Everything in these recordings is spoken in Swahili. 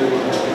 Pohnpei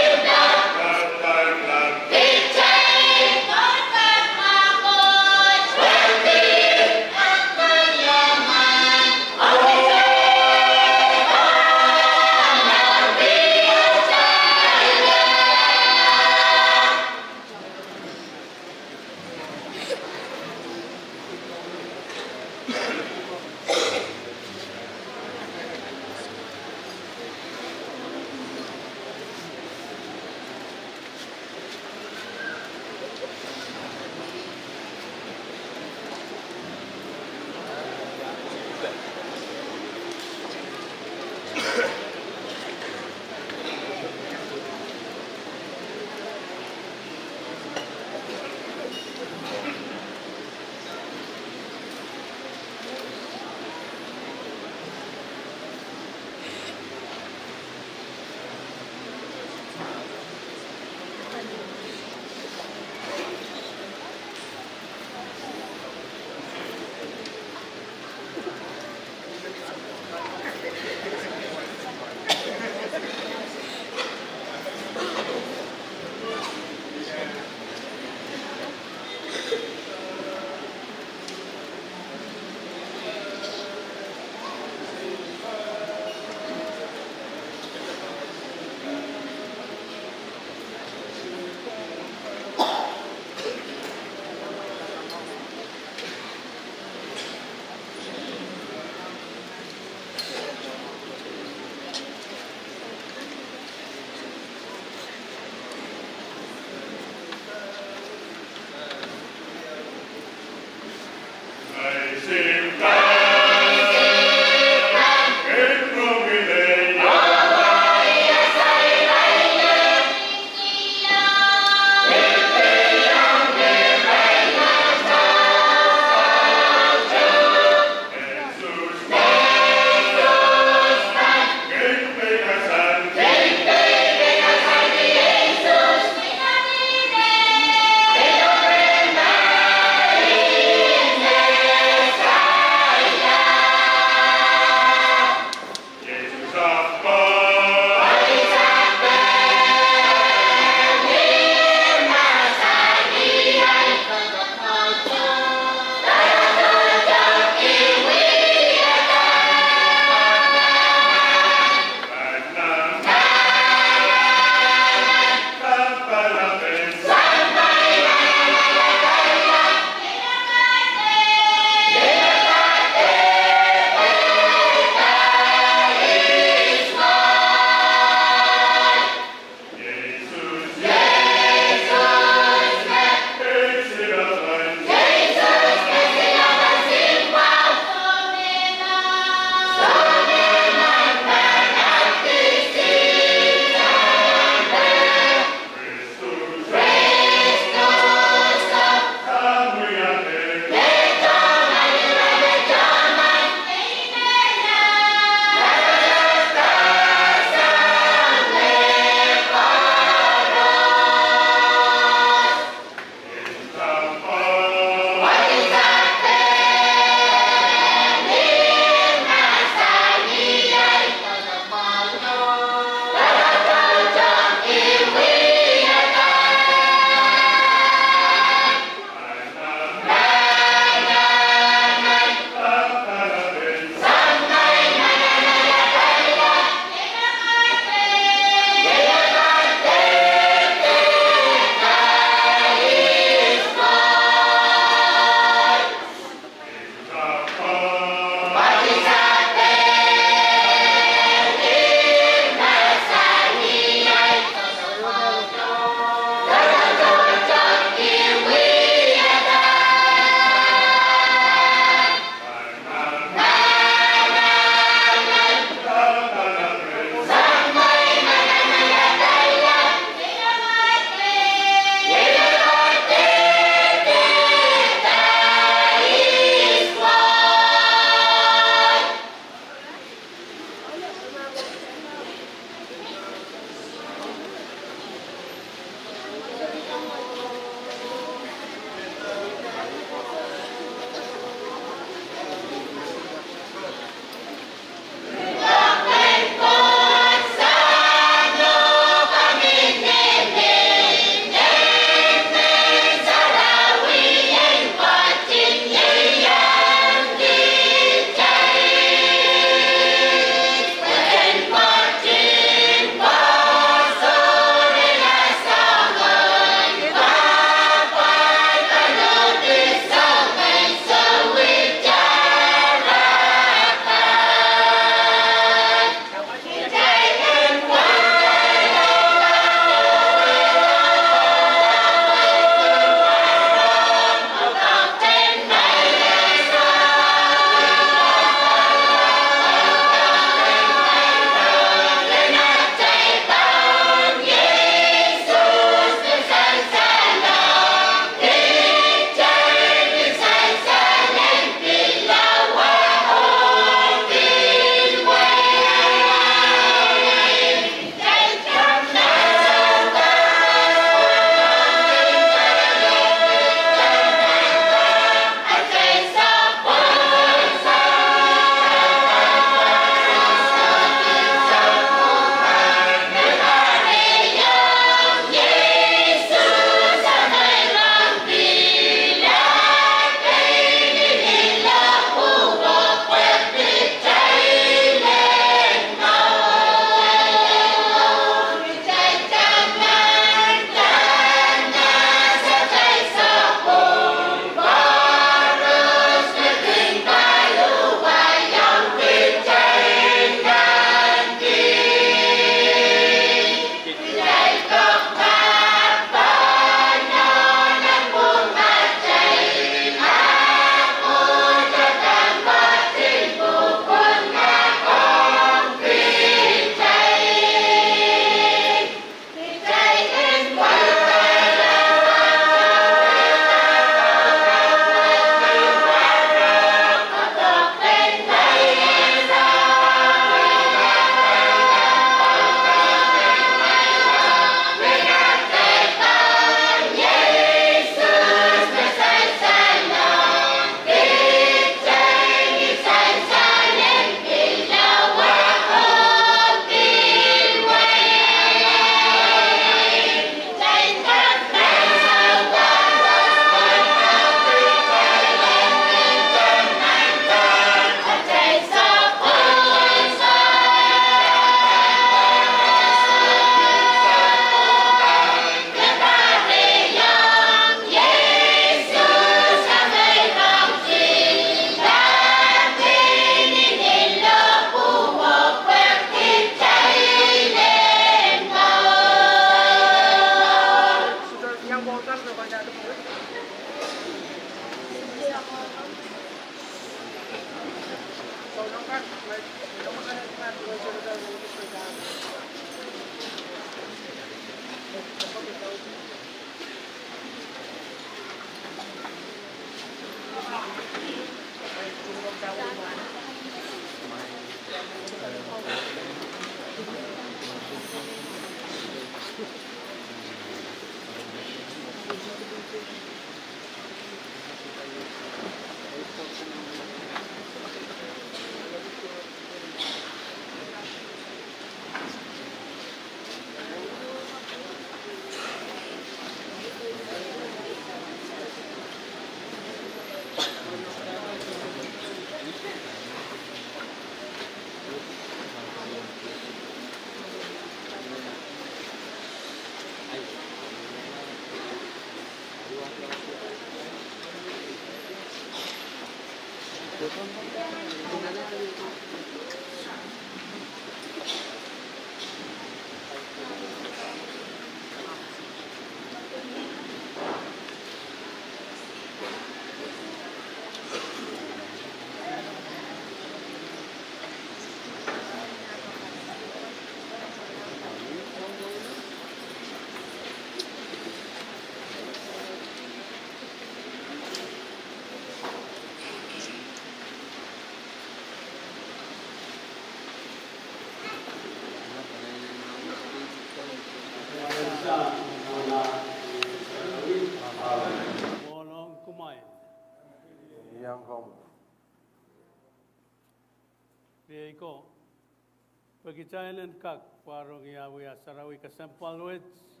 Pagkijailan kak parong yawi asarawi kasempalwits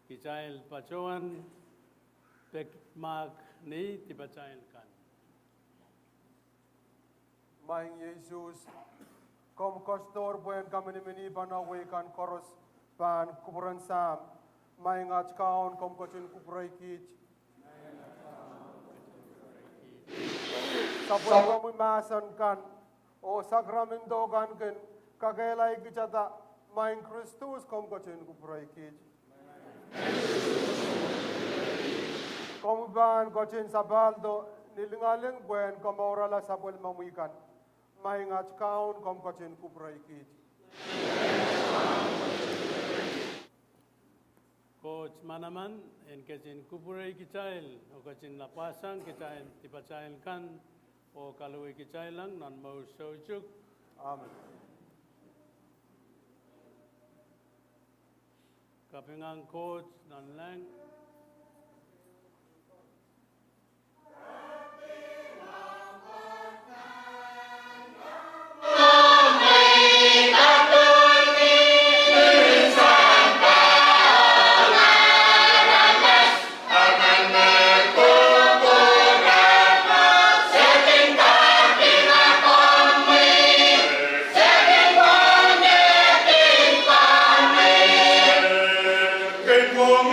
kijail pacuan pek mag ni tibajail kan. Maing Yesus kom kostor buen kami mini banawe kan koros pan kuburan sam maing achkaun kom kochin kuburai kich. Sapoi kami masan kan o sakramento kan ken kagelai gijata maing Kristus kom kochin kuburai kich. Kom ban kochin sabaldo nilingaling buen kom orala sabol mamuikan maing achkaun kom kochin kuburai kich. Coach manaman en kecin kuburai kicail o kecin lapasang kicail tibacail kan o kalui kicailang non mau sojuk. Amen. Kapingang coach non lang. Pwuhng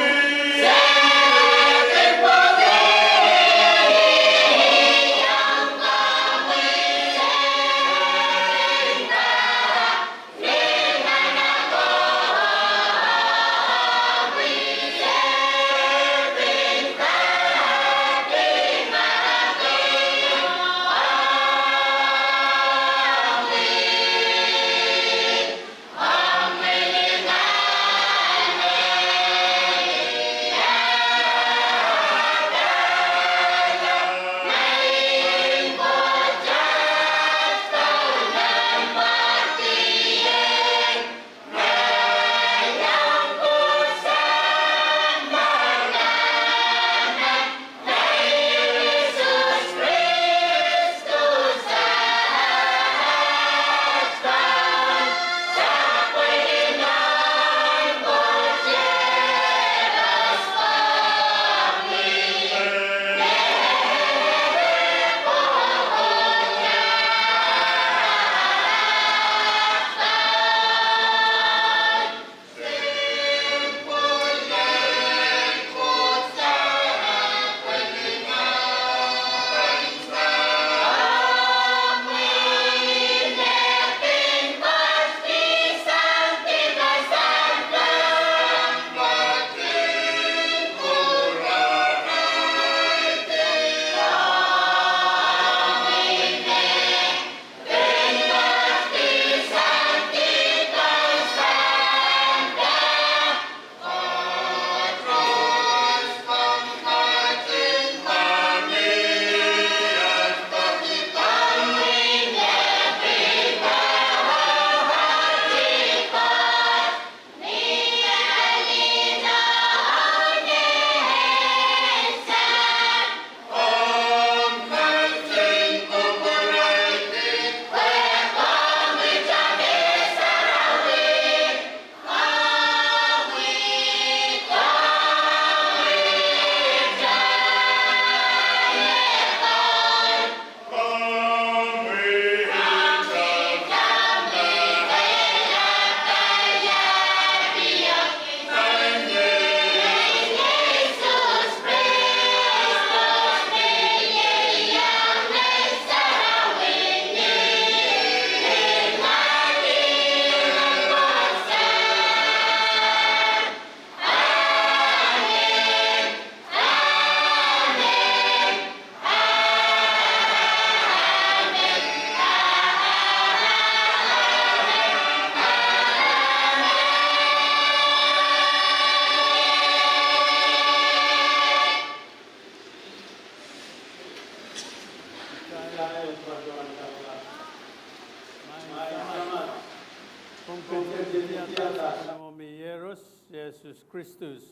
Yesus Kristus.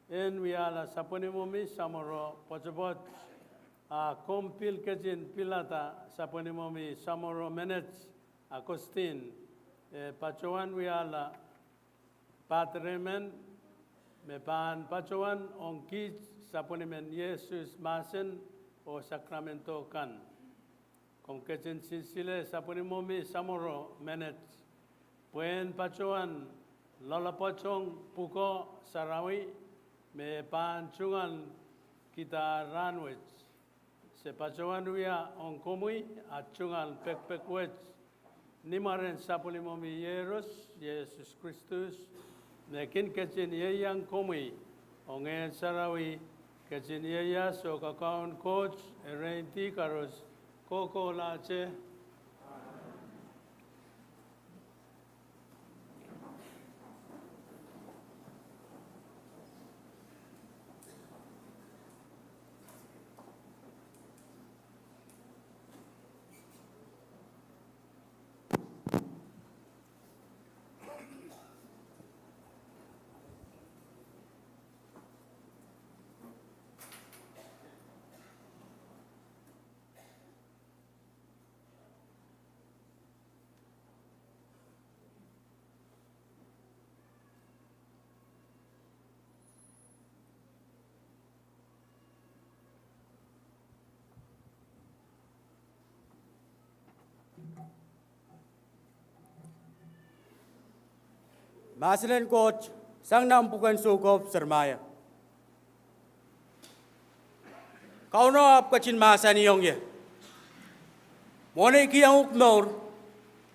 En wiala saponimomi samoro pojobot kompil kejin pilata saponimomi samoro menets Augustine pacuan wiala patremen mepan pacuan ongki saponimen Yesus masen o sakramento kan kongkejin sinsile saponimomi samoro menets Pwuhng pacuan Lola pocong puko Sarawi me pancungan kita Rahnwet se pacuan wia ongkomui acungan pek-pekwet nimaren sapolimomi Yesus Kristus nekin kecin yeyang komui ongen Sarawi kecin yeya so kakaun coach erenti karos koko lace Maslen coach sang nampukan sukop sermaya. Kau no ap kacin masa ni yong ye. Mone ki yang uknor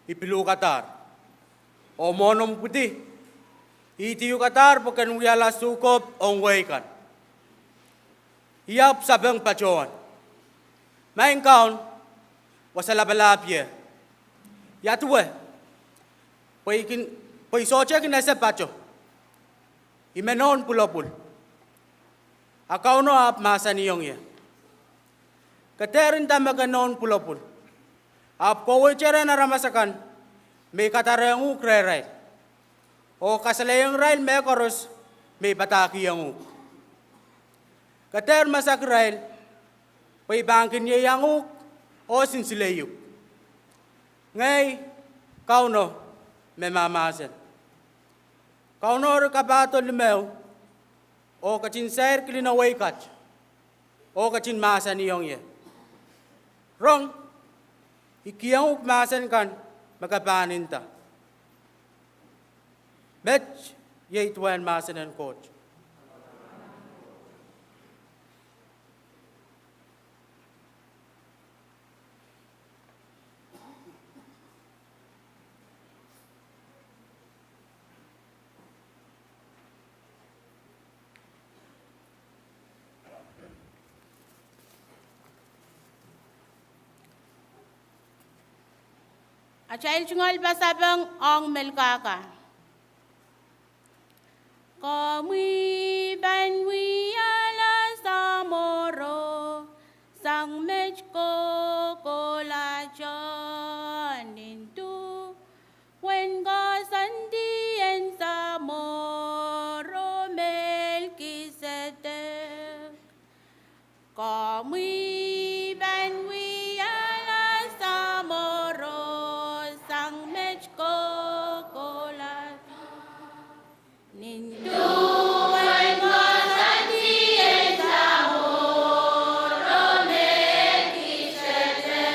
ipilu Qatar. O monom putih itiyu Qatar pakan wiala sukop ongweikan. Iap sabang pacuan. Main kaun wasalabalap ye. Ya tuwe. Poi socha ki nasa pacho. Imenon pulopul. Akaw no ap masa niyong ye. Katerin tama ka non pulopul. Ap kowe chere na ramasakan. May katarayang ukre O kasalayang rail may koros. May bataki ang uk. Kater masak rail. Poi bangkin niya yang uk. O sinsilayuk. Ngay, kau no. May mamasan. Kau nor kabato limeu, o kacin sair kilina weikat, o kacin masa niyong ye. Rohng, ikiyang ukmasan kan magapaninta. Bet, ye ituan masan ang coach. Achail chungol pasabang ong melkaka. Kami banwi ala samoro sang mechko kolajon into when go sandi en samoro melkisete. Kami banwi ala samoro sang mechko kola nindu when go sandi en samoro melkisete.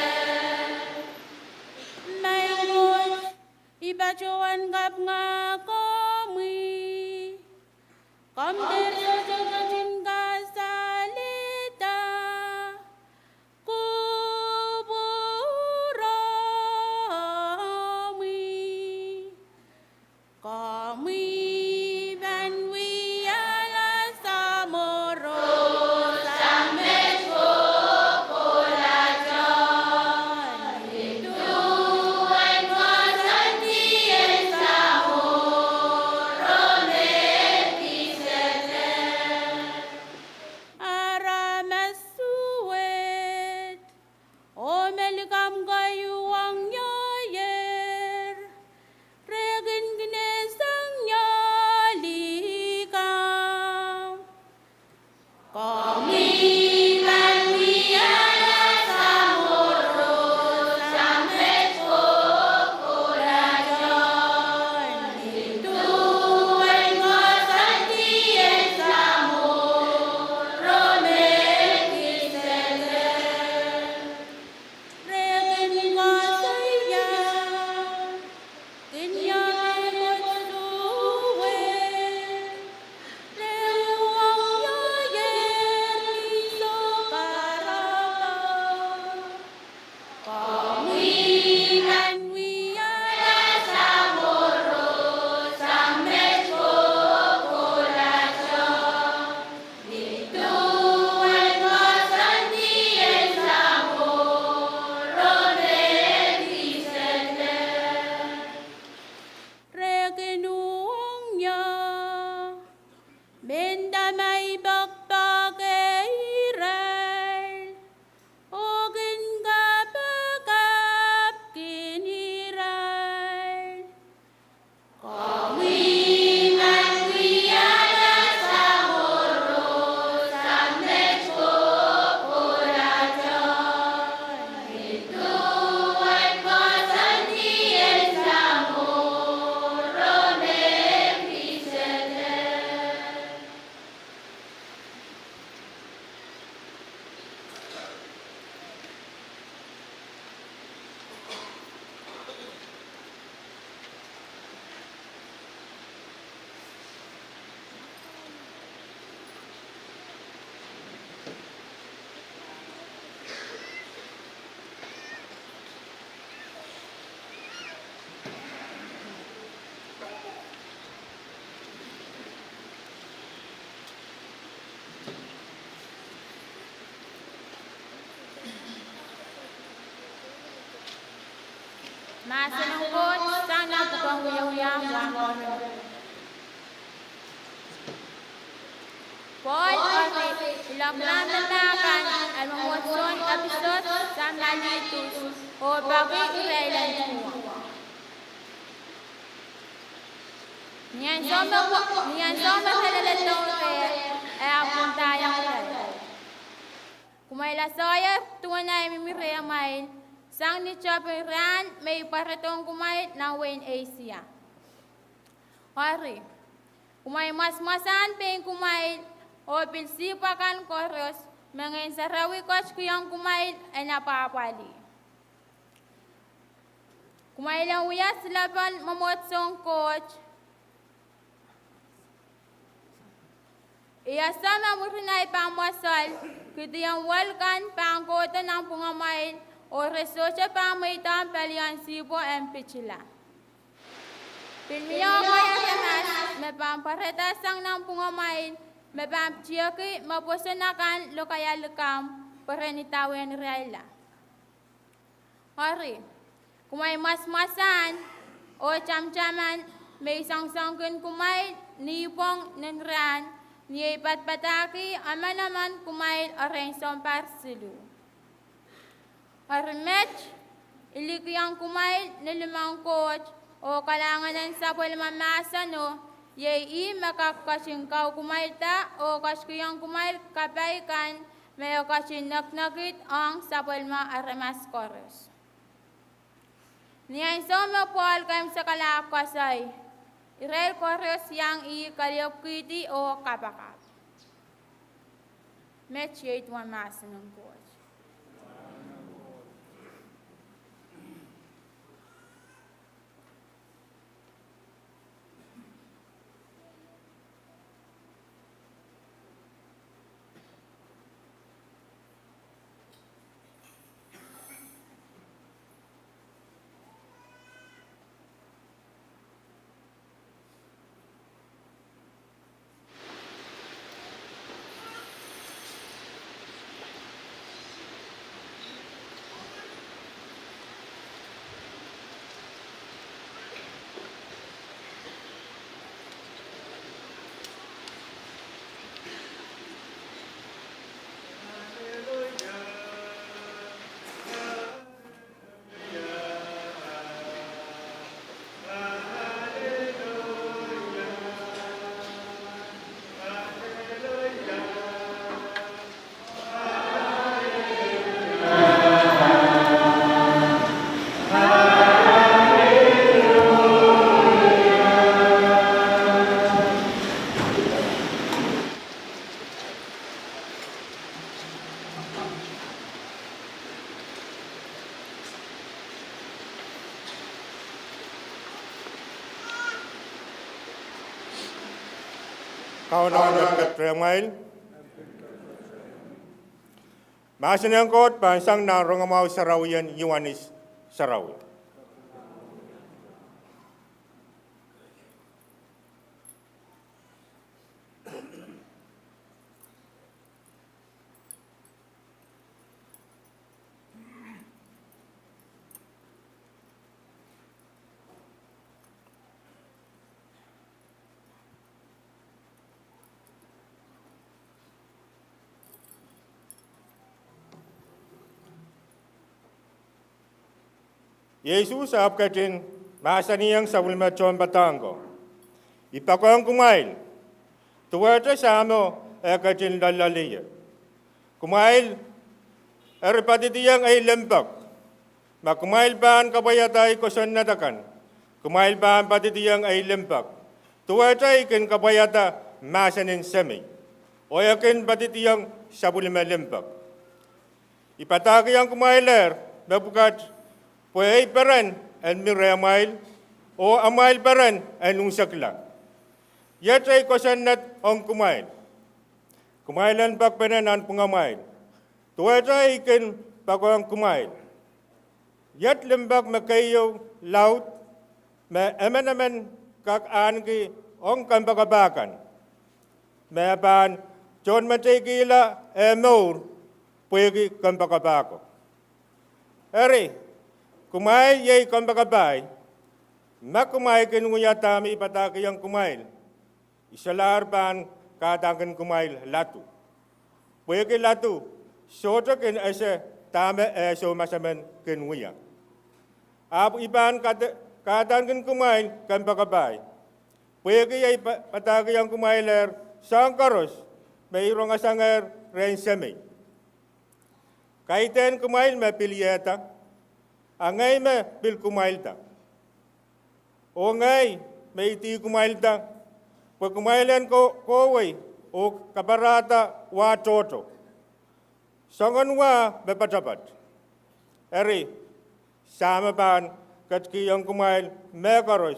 Masenungkot sang napukang uyang-uyang wangkono. Paul Ori, ilaklam natakan al mamotson episode sang nalitus o bagi Israelan semua. Niyan soma halalatong kaya ay apunta yang kaya. Kumaila saya tunay mimire mail sang ni Chapiran may paratong kumait na Wayne Asia. Hari, kumay mas-masan peng kumait o pilsipakan koros mga sarawi coach kuyang kumait ay napapali. Kumay lang uyas laban mamotsong coach. Iyasama mo rin ay pamasal kuti ang walkan pangkota ng pungamain o resosya pangmaitan palian sibo ang pichila. Pilmiyaw kaya kanas, may pamparetasang ng pungamain, may pampchiyaki, mapusunakan lo kaya lekam, parenitawin raila. Hari, kung may mas-masan o cham-chaman, may isang-sangkin kumay, nipong nanran, niya ipatpataki, ama naman kumain orang sompar silu. Armet, ilikiyang kumain na limang coach o kalanganan sa pulmamasa no, yay makakasingkaw kumaita o kaskiyang kumain kapaikan, may okasinaknakit ang sa pulma aramas koros. Niya isoma Paul kayong sa kalakasay, Irel koros yang kaliopkiti o kapakap. Metchate one mass ng coach. Kau nak termail. Masa yang kot bansang na rongamau Sarawian Yohanes Sarawi. Yesus apkatin masa niyang sa ulmachon batango. Ipakong kumail. Tuwata sa amo akatin lalaliya. Kumail, eripatitiyang ay lembak. Makumail baan kabayatay kosan natakan. Kumail baan patitiyang ay lembak. Tuwata ikin kabayata masanin semi. O yakin patitiyang sa ulma lembak. Ipataki ang kumailer, mabukat Pwuhng Pein and miramail o amail Pein and unsakla. Yat ay kosan nat ang kumail. Kumailan bak penanan pungamail. Tuwata ikin bakong kumail. Yat lembak makayo laut me emenamen kak anki ong kampakabakan. Me ban John matigila emor pwegi kampakabako. Eri, kumail yay kambakabay, makumay kinunguyata mi ipataki yang kumail, isalarpan kadangkan kumail latu. Pwuhng latu, soto kin ese tame so masamen kinuya. Apu iban kadangkan kumail kambakabay, Pwuhng yay pataki yang kumailer sangkaros, mayroong asanger renseme. Kaiten kumail me pilieta, angay me pil kumailta. O ngay me iti kumailta, pag kumailan ko koway o kabarata wa toto. Songon wa bepatapat. Eri, sama ban katki yang kumail me karos,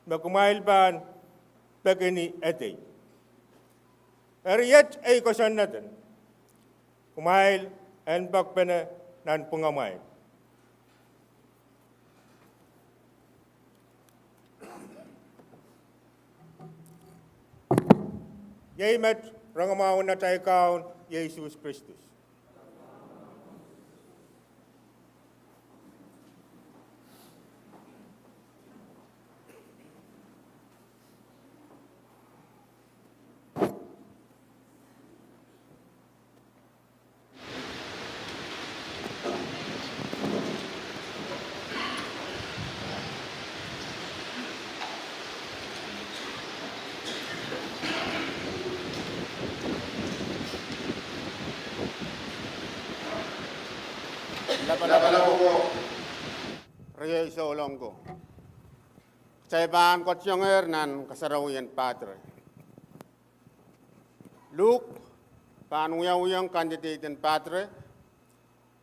me kumail ban pagini ete. Eri yet ay kosan natin. Kumail en bakpene nan pungamay. Yay met rangamau na tayo kaon Jesus Christus. Lapalapo Ria iso olongko. Caiban kotyonger nan kasarawian Padre. Luke pan uyang candidate Padre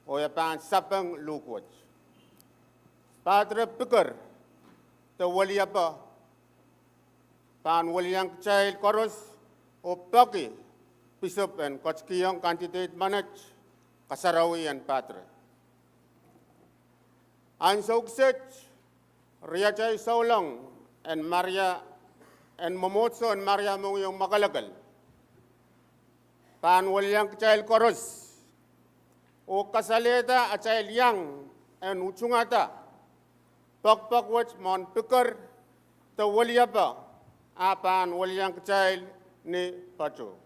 o ya pan sapang Luke. Padre pikir te wali apa pan waliang child koros o pagi bishop and kotskiyang candidate manage kasarawian Padre. An sukset Ria Chay Saulong and Maria and Momotso and Maria mong yung makalagal. Pan walyang child koros o kasaleta at child yang and uchungata. Pakpakwat mon pikir te walyapa apan walyang child ni Pacho.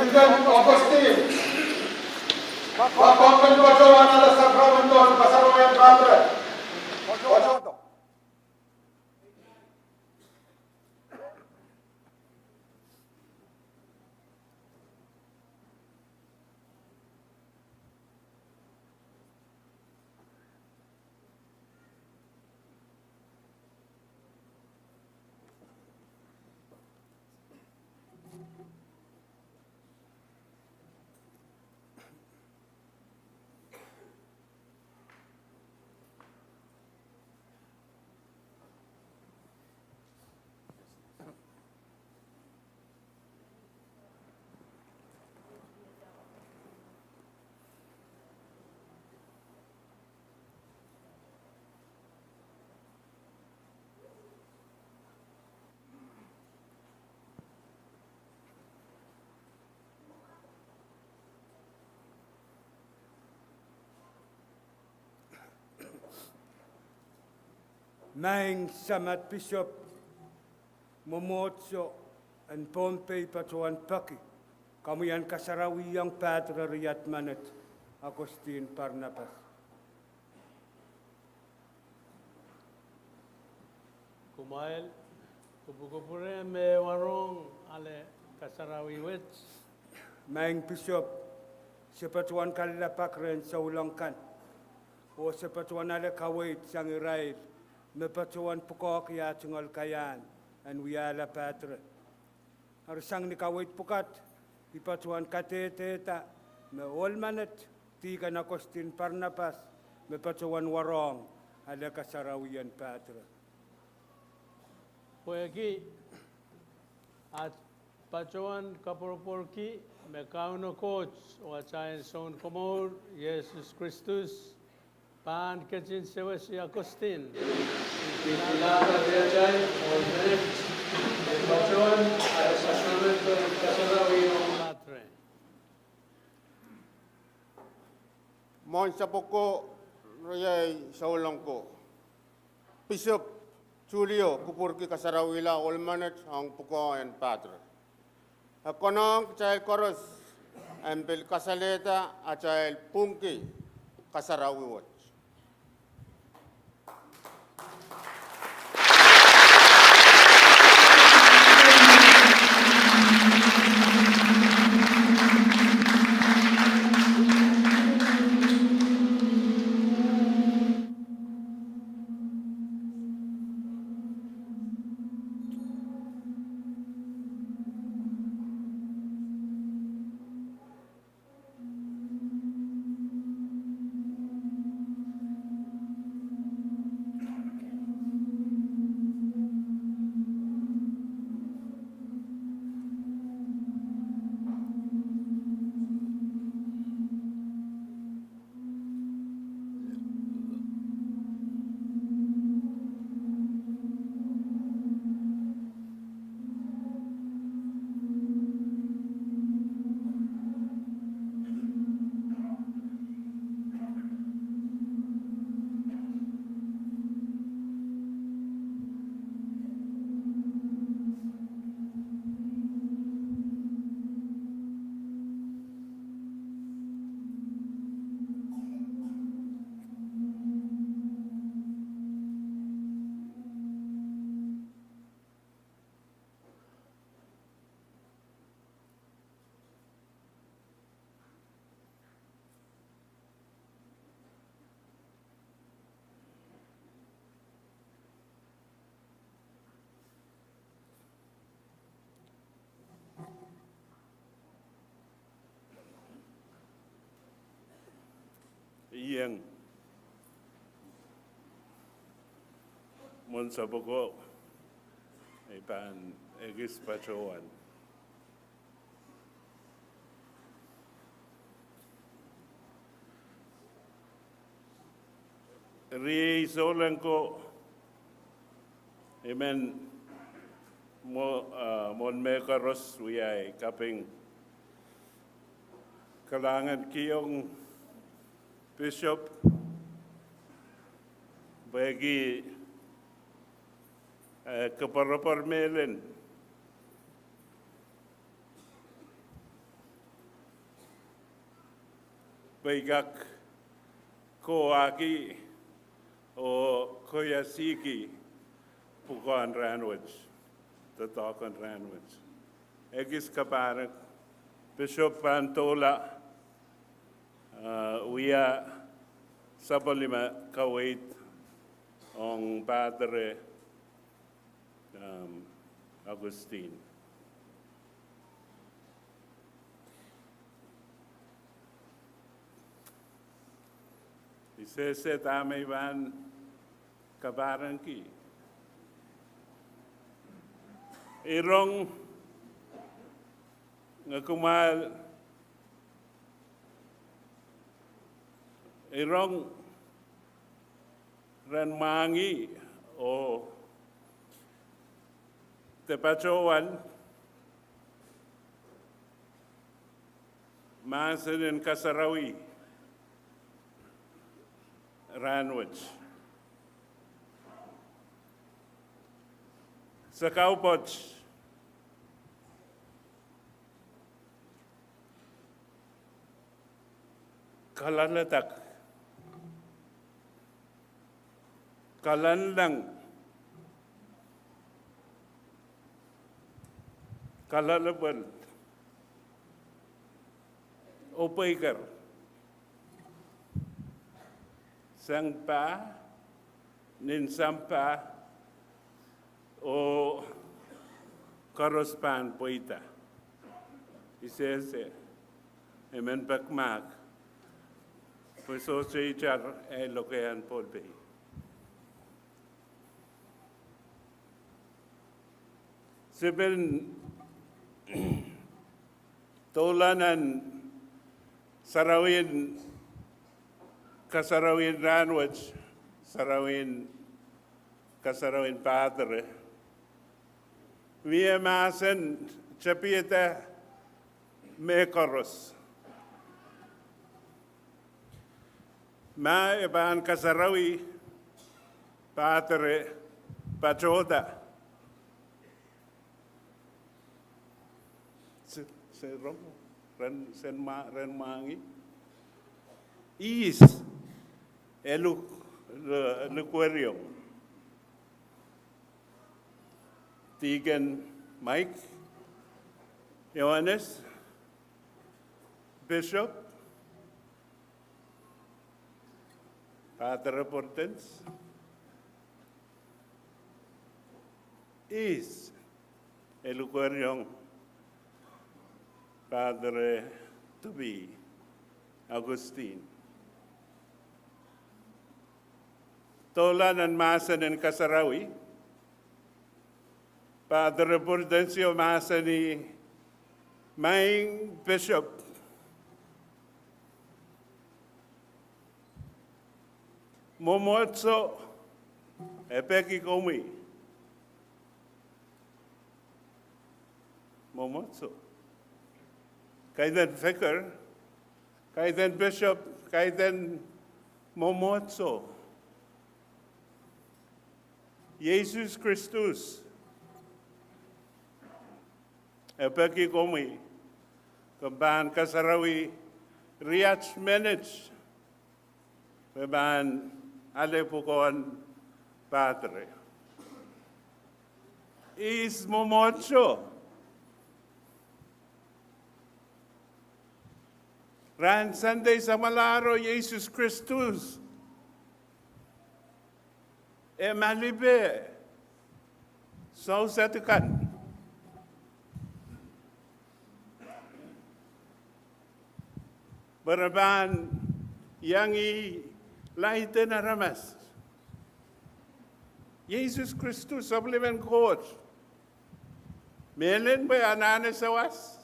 President Augustine, Bapak Pacuan atas Sacramento Kasarawian Pahrek. Pacuan. Maing Samat Bishop Momotso and Pohnpei Patuan Paki, Kamuyan Kasarawi yang Padre Riyat Manet, Augustine Barnabas. Kumail, kupukupure me warong ale Kasarawi wets. Maing Bishop Sepatuan Kalilapak Ren Saulangkan, o Sepatuan Ale Kawait Sang Irail, me Patuan Pukok ya Tungal Kayan, and we are la Padre. Har sang ni Kawait Pukat, di Patuan Kateteta, me Olmanet, Tigan Augustine Barnabas, me Patuan Rohng, Ale Kasarawian Padre. Pwuhng at Pacuan Kaporoporki, me kauno coach o achayan son komor Jesus Christus, Pain kecin sewa si Augustine. Enginkehlap diacay Ordination, Pacuan at Sacramento Kasarawi Patre. Mon sa poko royay sa ulang ko. Bishop Julio Kupurki Kasarawila Olmanet ang puko and Padre. Akonong child chorus and Bill Kasaleta a child Pwuhng Kasarawi watch. Iyang mon sa poko ay Pain egis Pacuan. Ri solan ko amen mon mekaros uyay kaping kalangan kiyong Bishop bagi keparapar melen Baigak Koaki o Koyasiki Pukan Rahnwet, the talk on Rahnwet. Egis Pahrek, Bishop Pantola, we are Sabalima Kawait on Padre Augustine. Isese tame van kabaranki. Irong ngakumal irong ranmangi o tepachowan masanin kasarawi Rahnwet. Sa kaupot, kalalatak, kalanlang, kalalabal, opaykar, sangpa, ninsampa, o karospan poita. Isese, emen pakmak, pues o seichar lo que han Pohnpei. Seben tolanan sarawin kasarawin Rahnwet, sarawin kasarawin Padre. Via masen chapieta mekoros. Ma iban kasarawi Padre pachoda. Se rom ren mangi. Is eluquerio. Deacon Mike, Johannes, Bishop, Padre Portens, is eluquerion Padre to be Augustine. Tolan and Masan and Kasarawi, Padre Prudencio Masani, my bishop, Momotso, Epeki Komi, Momotso, Kaiden Vicar, Kaiden Bishop, Kaiden Momotso, Jesus Christus, Epeki Komi, Kamban Kasarawi, Riach Menich, Kamban Alepukon Padre. Is Momocho. Ran Sunday sa Malaro, Jesus Christus. Malibe. So satukan. Baraban yangi laite na ramas. Jesus Christus sublimen coach. Melen ba anane sawas?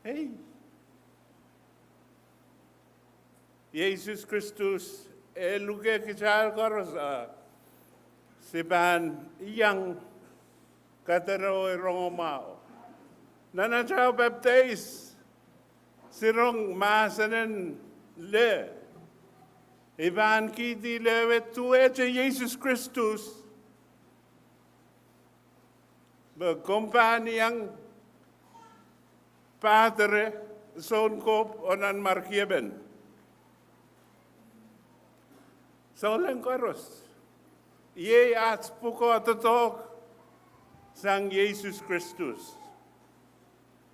Hey. Jesus Christus eluge kichal koros siban yang Kadkadaur Rohng Nanachao baptize sirong masanen le Iban kiti lewet tueche Jesus Christus berkompani yang Padre zo'n kop onan markieben. Solen koros. Ye ats puko atotok sang Jesus Christus.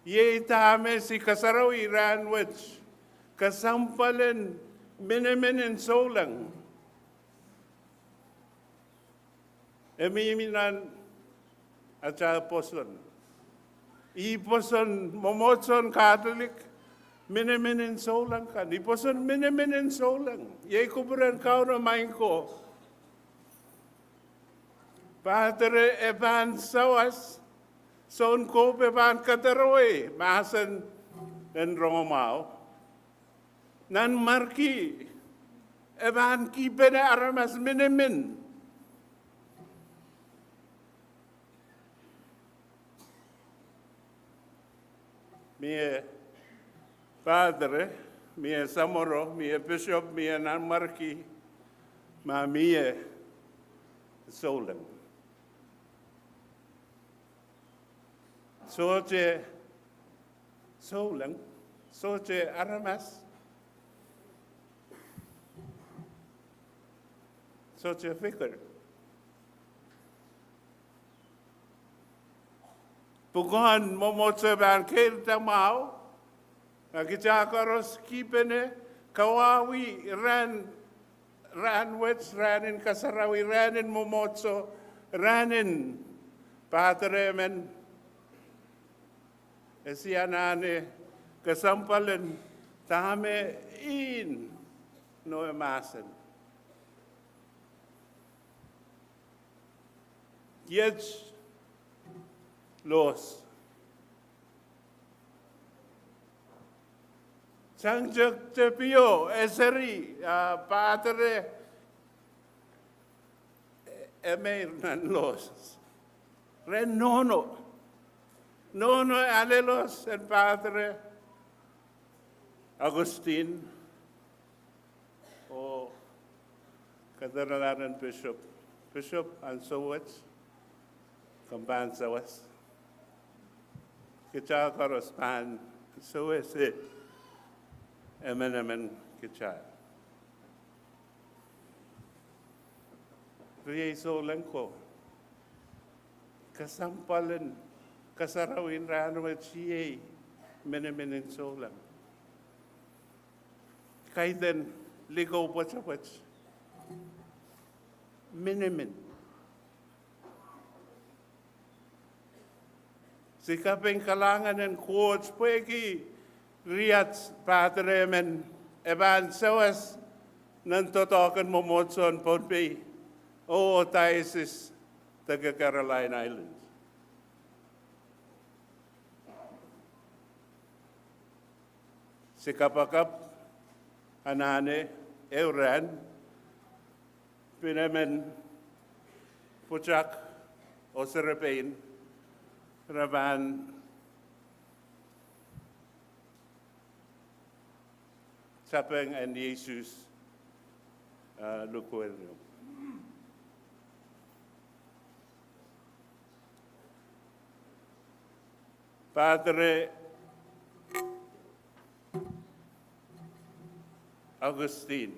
Ye tame si kasarawi Rahnwet kasampalen miniminin solang. Emiminan at sa poson. Iposon momotson Catholic miniminin solang kan. Iposon miniminin solang. Ye kuburan kao na main ko. Padre eban sawas. Son ko eban Kadkadaur masan en Romao. Nan marki eban kipene aramas minimin. Mie padre, mie samoro, mie bishop, mie nan marki, ma mie solen. Soje solen, soje aramas, soje fikir. Pugon momotse ban kel tamau, agijakaros kipene kawawi Rahnwet ranin kasarawi ranin momotso ranin patremen esianane kasampalen tame in no emasen. Jetzt los. Sangjak tepio eseri padre emeir nan los. Ren nono alelos en padre Augustine o Kadkadaur bishop and Souwi kampan sawas. Kita karos pan Souwi se emen kita. Riay solang ko kasampalan kasarawin Rahnwet siye menemenin solang. Kaiten ligaw pach menemen. Sikaping kalangan ng coach pwegi riyats patremen eban sawas nantotokan momotson Pohnpei o diocese taga Caroline Islands. Sikapakap anane euran pinemen puchak o Pein Raban Sapwekeikat and Jesus lukuelno. Padre Augustine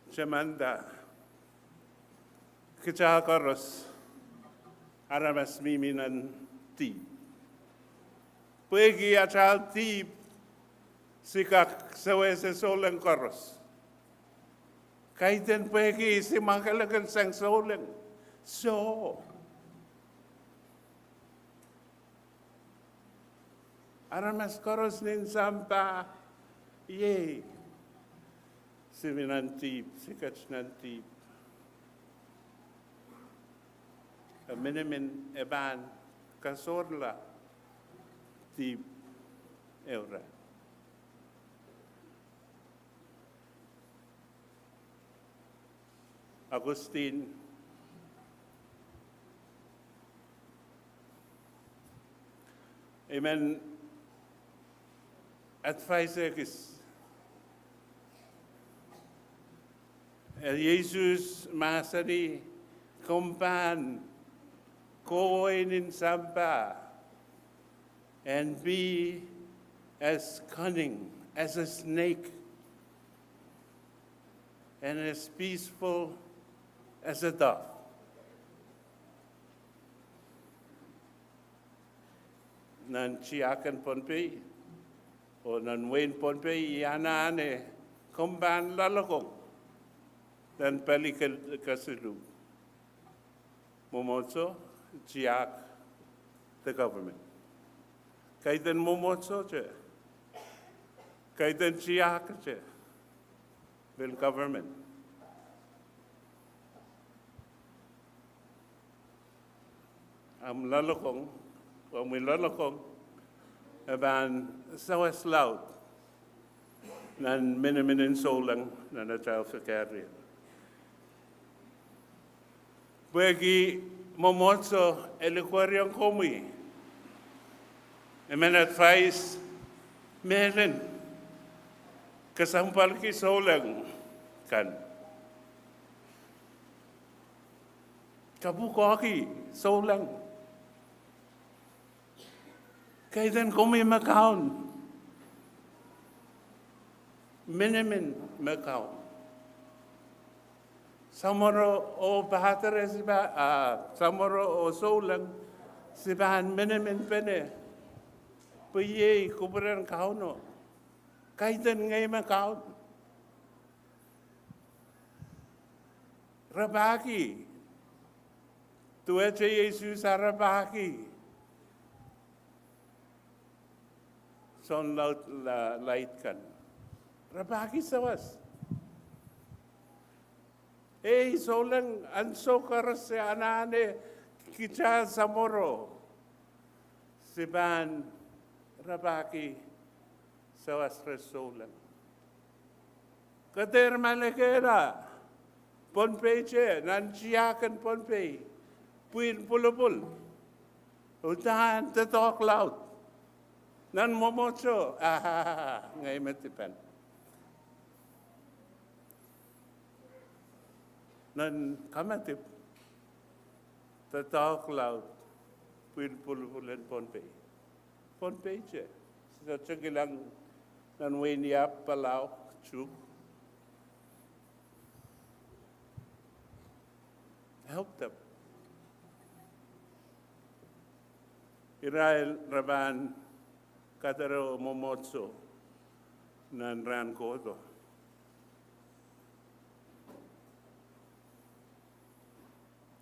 Chamanda Kichakaros aramas miminan ti. Pwegi achal ti sikak sawese solang koros. Kaiten pwegi si mangkalagan sang solang. So aramas koros nin sampa ye si minantip sikach nantip. Minimin eban kasorla ti eura. Augustine Amen. Advisekis Jesus masani kumpan koinin sampa and be as cunning as a snake and as peaceful as a dove. Nan chiakan Pohnpei, o nan wen Pohnpei iana ane komban lalakong, dan pali kasilu. Momotso, chiak, the government. Kaitan momotso che, kaitan chiak che, the government. Am lalakong, o mi lalakong, aban sawas laut, nan miniminin solang nan ataw sa karya. Bagi momotso elikwaryang komi, emen advice meron kasampal ki solang kan. Kabukoki solang. Kailan komi makaon, minimin makaon. Samoro o bahatare siba, samoro o solang sibahan minimin pene. Puye kuburan kauno, kailan ngay makaon. Rabaki, tuwache Yesus rabaki. Son light kan. Rabaki sawas. Solang anso karas se anane kita samoro. Siban rabaki sawas resolang. Kader malekera. Pohnpei che nan chiakan Pohnpei. Puin pulupul. Utahan to talk loud. Nan momotso, ngay matipan. Nan kamatip, tatawak loud, pulpulan Pohnpei. Pohnpei siya. Sa tsagilang nan winiap palaw, chuk. Help them. Irael Raban, Kadkadaur momotso nan ran kodo.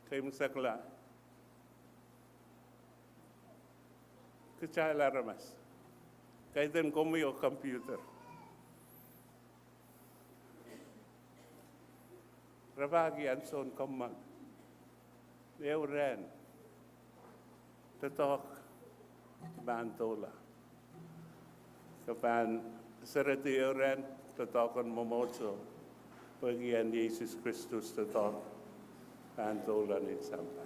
Kay musakla. Kachala ramas. Kay den komi o computer. Rabagi anson komman. Leo ran. Tatok bantola. Kapan sereti orang tetakan momotso bagian Yesus Kristus tetak pantolan it sampai.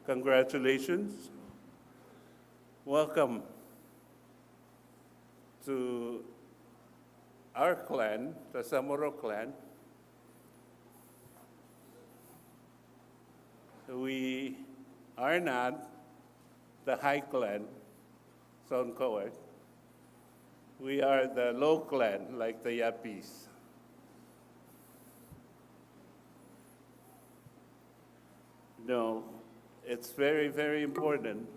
Congratulations. Welcome to our clan, the Samoro clan. We are not the high clan, Son Coed. We are the low clan, like the Yapis. No, it's very, very important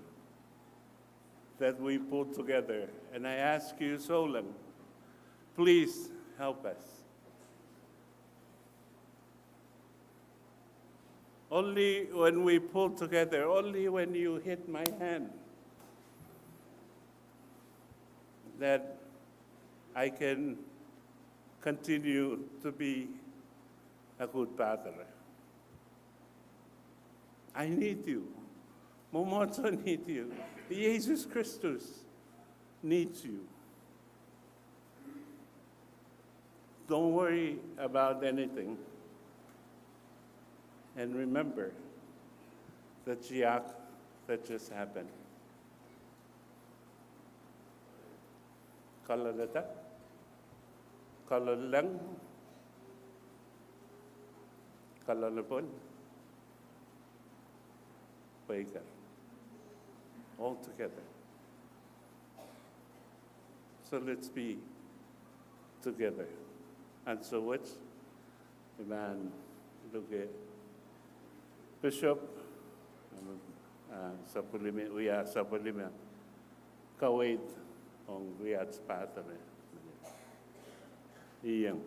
that we pull together. And I ask you, Solang, please help us. Only when we pull together, only when you hit my hand, that I can continue to be a good father. I need you. Momotso need you. Jesus Christus needs you. Don't worry about anything. And remember the jiak that just happened. Kalalata, kalalang, kalalapon, paikar. all together. So let's be together. And so which, Amen, look at Bishop, we are Sapwekeikat, Kawait, on we are Spartan. Ian.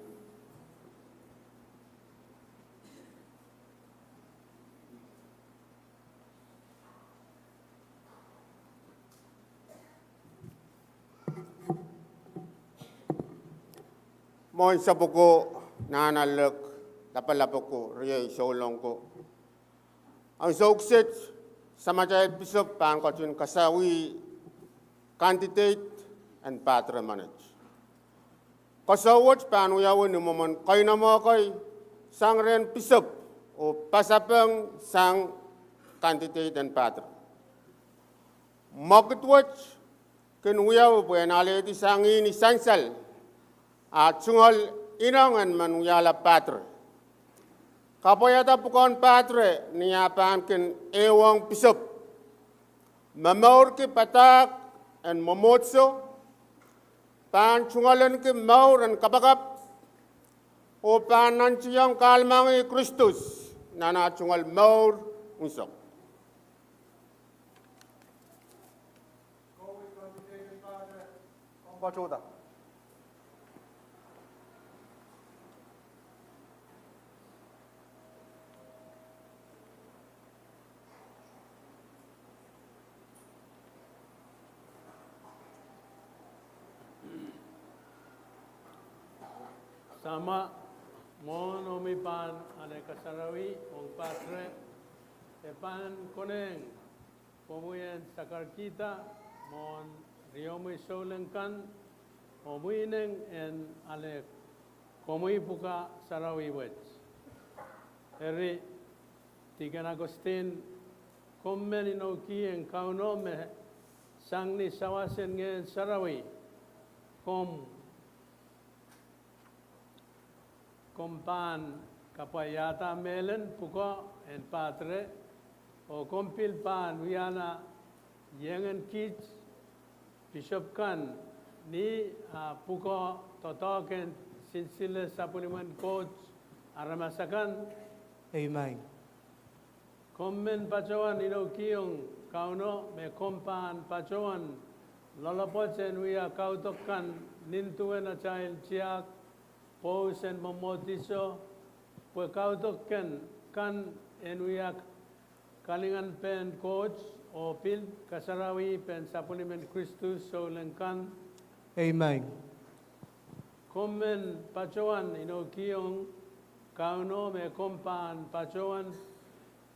Mon sapoko nanalek lapalapoko riay solongko. Ang sukset sa majayat bisop pangkotun kasawi candidate and patronage. Kasawat panuyawan ni momon kay na mo kay sangren bisop o pasapang sang candidate and patron. Magtwat kenuyaw buenale di sangi ni sansal at sungal inangan manuyala patre. Kapoyata pukon patre niya pamkin ewang bisop. Mamaur ki patak and momotso. Pan sungalan ki maur and kapakap. O pan nansiyang kalmangi Kristus. Nana sungal maur unsok. Pachoda. Sama mon omipan ane kasarawi ong patre epan koneng pemuyan sakar kita mon riomi solengkan omuineng en ale komui buka sarawi wet eri deacon Augustine kommen inoki en kauno me sangni sawasen ngen sarawi kompan kapayata melen puko en patre o kompil pan wiana yengen kids bishop kan ni puko totoken silsile supplement coach aramasakan. Amen. Kommen pacawan inokiyong kauno me kompan pacawan lalapochen wia kautokan nintuwen a child chiak Posen mamotiso, pwe kautoken kan enuyak kalingan pen coach o pil kasarawi pen supplement Christus so lengkan. Amen. Komen pacawan inokiyong kauno me kompan pacawan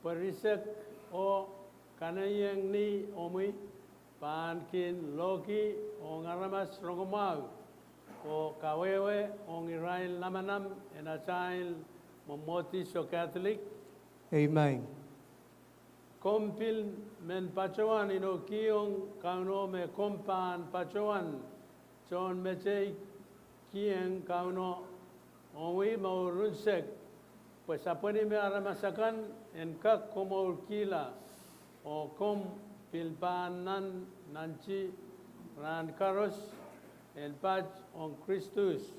perisek o kanayeng ni omui pankin loki o ngaramas rongomau. O kawewe ong Israel namanam en a child momotis o Catholic. Amen. Kompil men pacawan inokiyong kauno me kompan pacawan John mechei kiyeng kauno ongi maurunsek pues apani me aramasakan en kak komaur kila o kom pilpanan nanchi ran karos el pach on Christus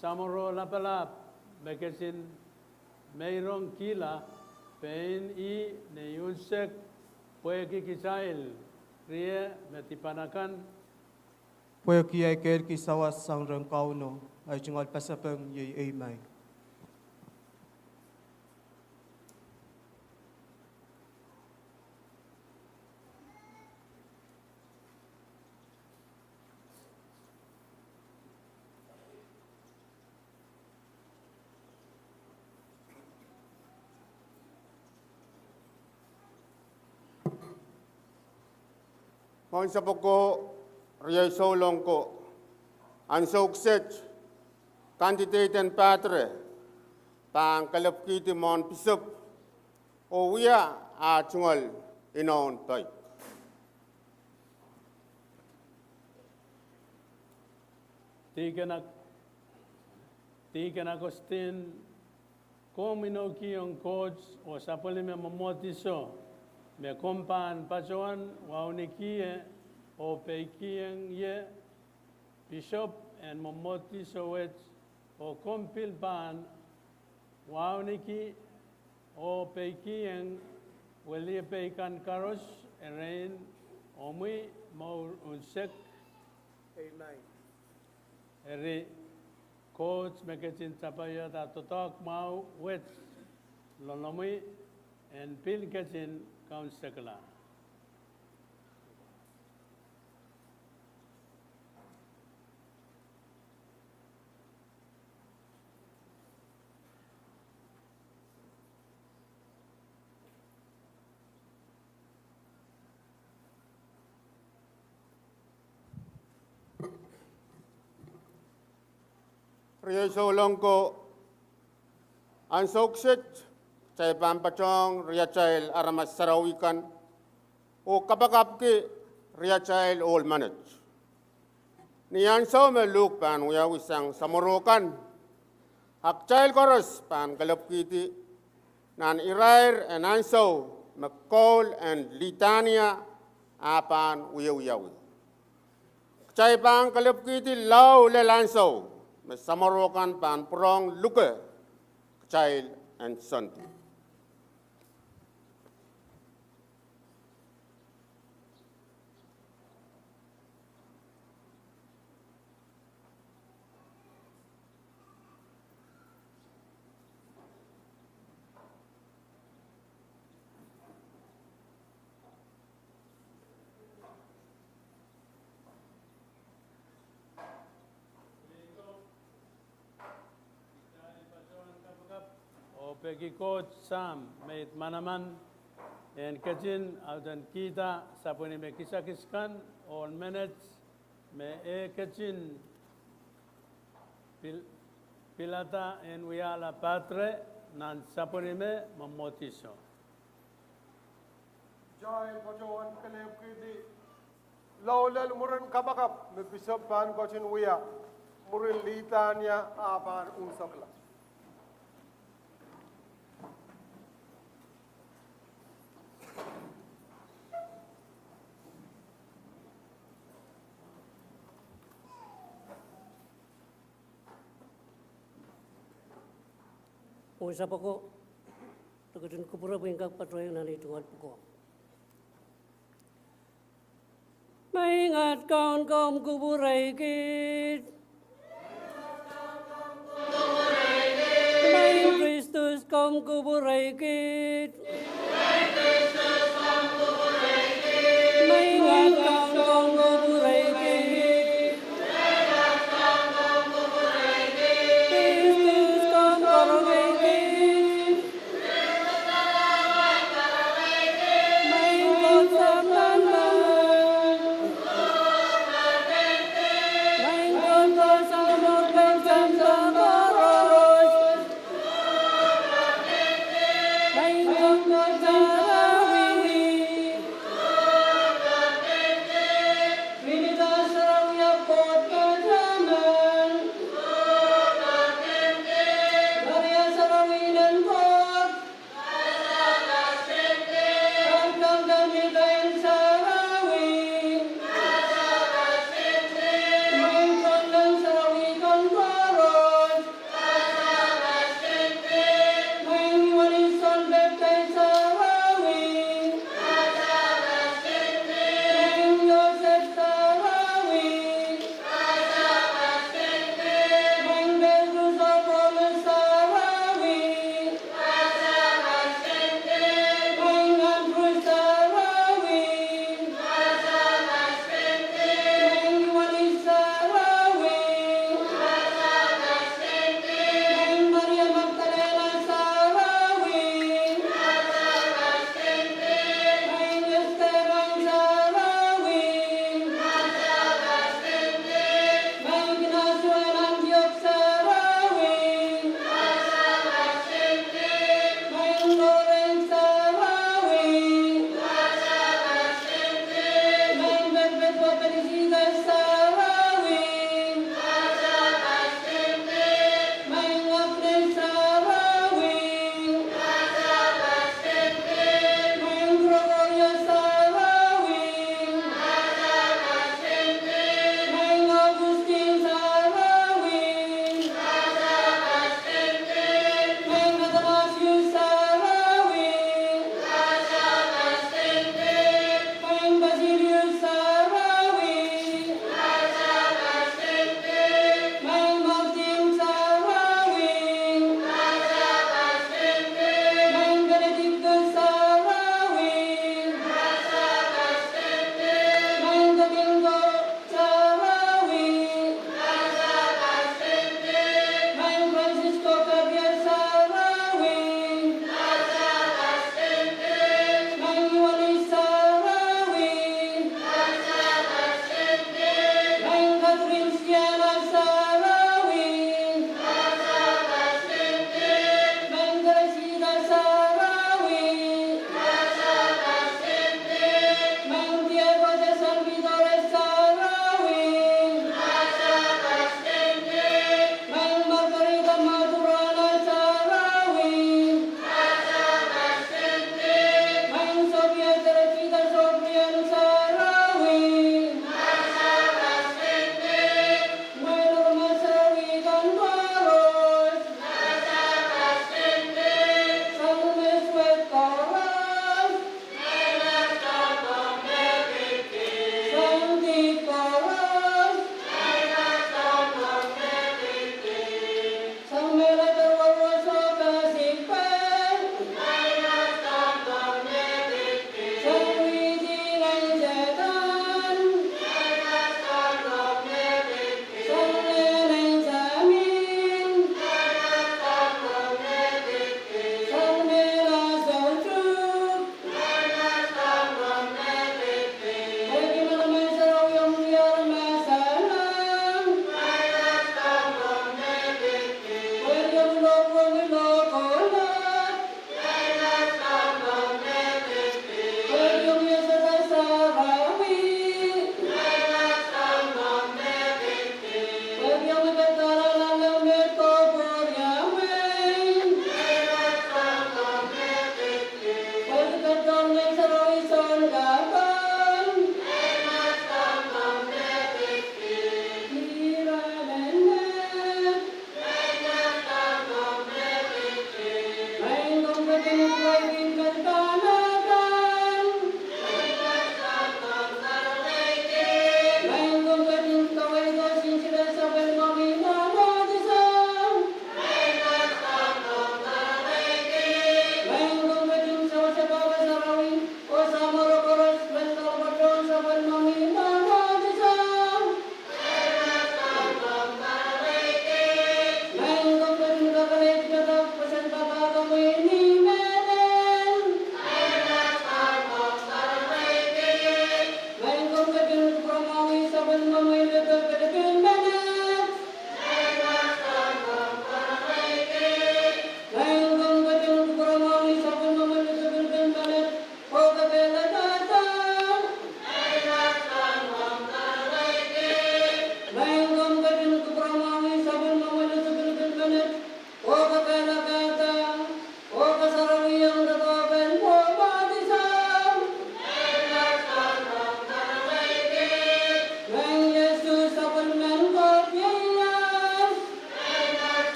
samoro lapalap mekesin meirong kila Pein ne yunsek Pwuhng rie metipanakan Pwuhng sawas sang rengkau no ay jungal pasapeng ye amen. Mon sapoko riay solong ko ang sukset candidate and patre pang kalapkiti mon pisop o wiya a chungal inon tay. Deacon Augustine komino kiyong coach o sapalime mamotiso me kompan pajoan waunikie o peikieng ye Bishop and Momoti Sowet o kompil ban wauniki o peikieng welie peikan karos erain omui mau unsek Amen. eri coach meketin tapaya da totok mau wet lonomui and pil ketin kaun sekala. Ria solongko an sukset cai pampacong ria cail aramas sarawikan o kapakap ke ria cail all manage. Nian so me look pan uya wisang samorokan hak cail koros pan galap kiti nan irair and anso McCall and Litania apan uya uyawi. Cai pan galap kiti lau le lanso Samarokan pan Pwuhng luka child and son. Pegi coach Sam made manaman and kajin aldan kita sapuni me kisakiskan on minutes me kajin pilata and wiala patre nan sapuni me mamotiso. Joy pajoan kalep kiti laulal muren kabakap me Bishop pan kochin uya muren Litania apan unsakla. Usa poko, tukutun kupura bingkak patroy nali tungal poko. Maingat kaum kaum kuburai kit, main Kristus kaum kuburai kit, maingat kaum kaum kuburai kit.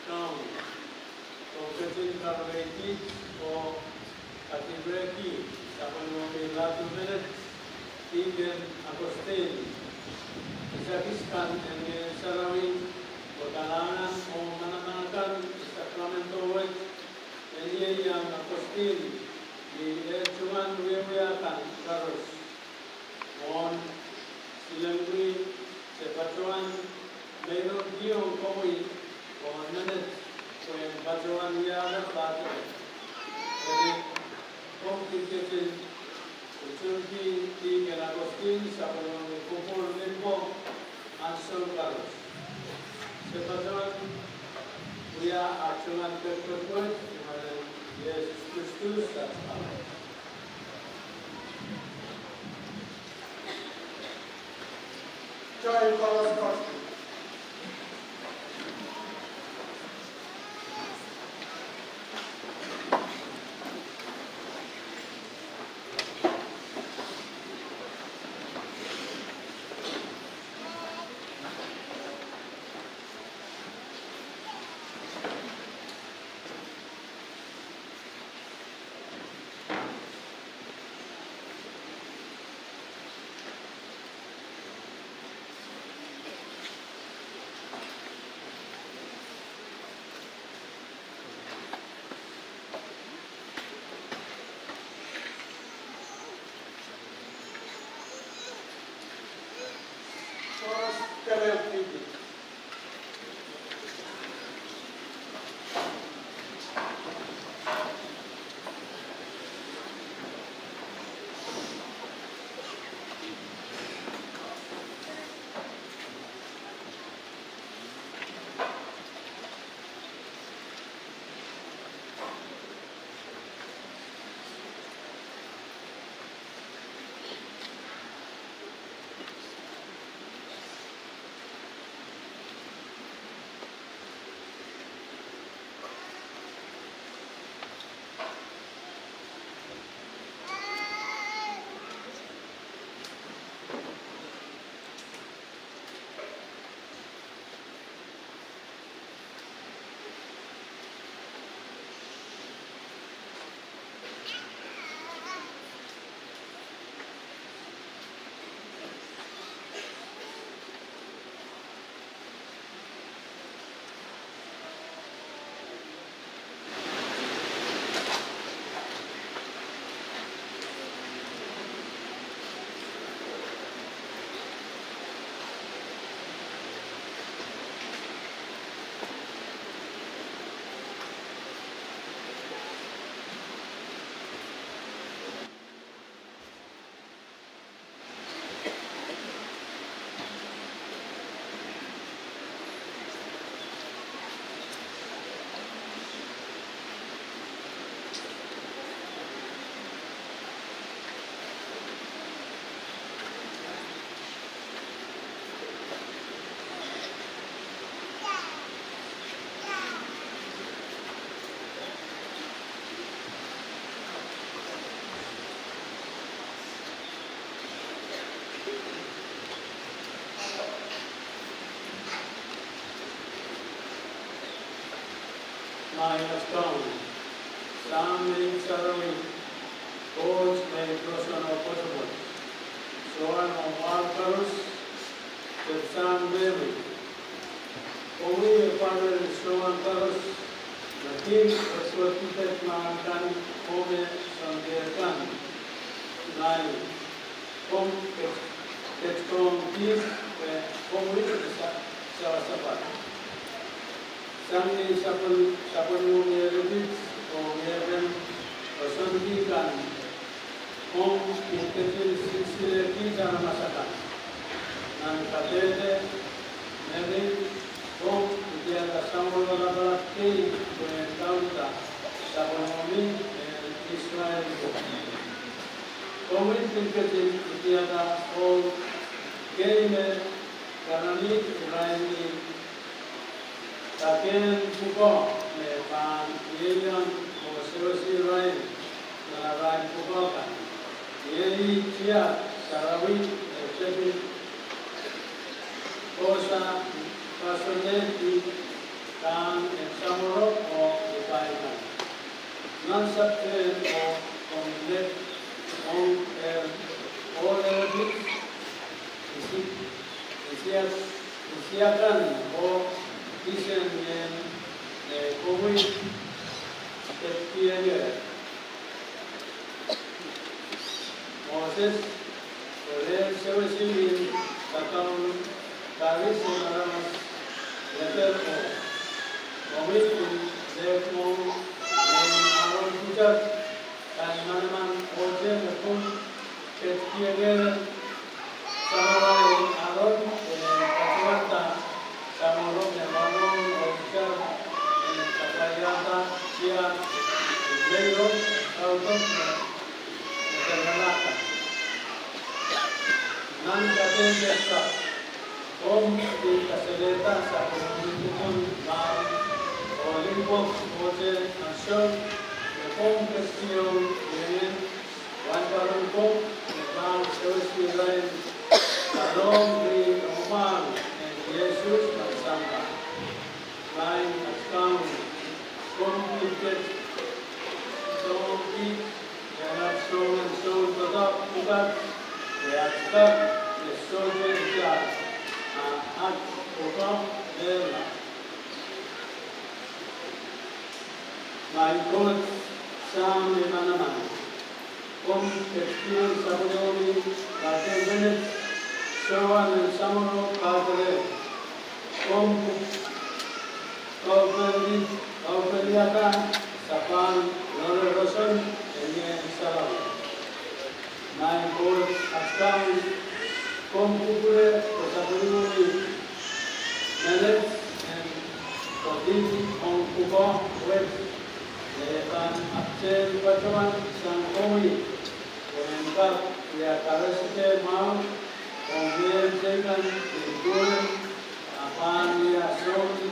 Rohng, Focusing Karweki or Katibreki, Sapwekeikat Latu Minutes, Deacon Augustine, Isakiskan and Sarawin, Bakalangan o Mananakan, Sacramento, Enginekehlap Augustine, the Chuan Wiwiakan, Karos, on Celebratory, Sepatuan, Mayron Pwuhng Koi, on minutes, when Patuan Yara Batu, the complicated opportunity, Deacon Augustine, Sapwekeikat Limbo, and so Karos. Sepatuan, we are actually Kadkadaur, yes, Christus, that's all. Join Chorus Gospel. Milestone, Sam Sarawin, Coach by Person of Possible, Soan of Alcarus, the Sam Baby, only a father is Soan Carus, the king executed Mankan, Home, Sandekan, Nine, Home, Ketcom, Peace, Home with Sawasapat. Sangni sapanu meredit o meren personti kan om intetil silsile ki jana masakan nan katete meredit om dia la samolo la balaki ko entauta sapanu min Israel ko om intetil dia da o game karani Israeli Taken Pwuhng me pan Ngilen o Souwi Rain na Rain Pwuhng kan. Yei Chia Sarawin Chepin Osa Pasoneti kan en samoro o ipaikan. Nan sabten o komlet on olebit isiakan o isen en COVID tepkiye Moses Korea Souwi Kakang Karis Maramas letter o COVID Lekmong en Aron Pujar dan Manaman Ojen Lekung tepkiye Samawai Aron Kacamata Samorok yang bangun Ojar Kapayata Sia Leiro Kautok Termalaka Nan Katen Desa Om di Kaseleta sa Pwuhng Mar Olimpos Oje Ansyon Om Kestion Yemen Wan Karungkong Nepal Souwi Lain Kairong di Rohng Yesus bersama lain akan komplit sopi yang so tetap bukan reaktor soja at program dela lain kot sam di mana-mana kecil sabuni laten Sawan dan samoro Pahrek kau kelihatan sapan lore roson dengan salam. Naik bos akan kompure kesabuni manage and continue on kubah web lekan absen pacuan sang komi wengkap ya kareste mau kemudian dengan lingkungan apa dia Souwi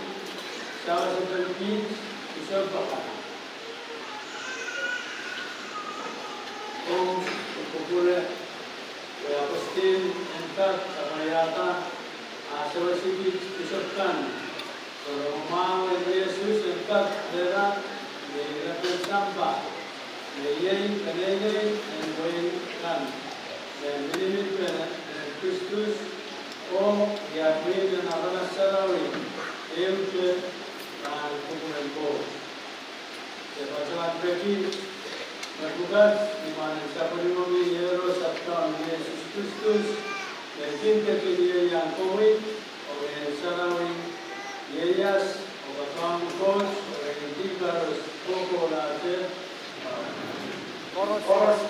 salah seperti disebutkan. Populer Augustine entar kamayata Souwi disebutkan. Kalau mau Yesus entar daerah di sampah, yang kenene yang kan dan minimit Kristus o diakui dan apalah Souwi ke kumpulan bos. Sebagai pribadi bertugas di mana sabuni euro sabtan Yesus Kristus dan cinta dia yang koi oleh Souwi Yesus obatang bos oleh tiga pokok aja koros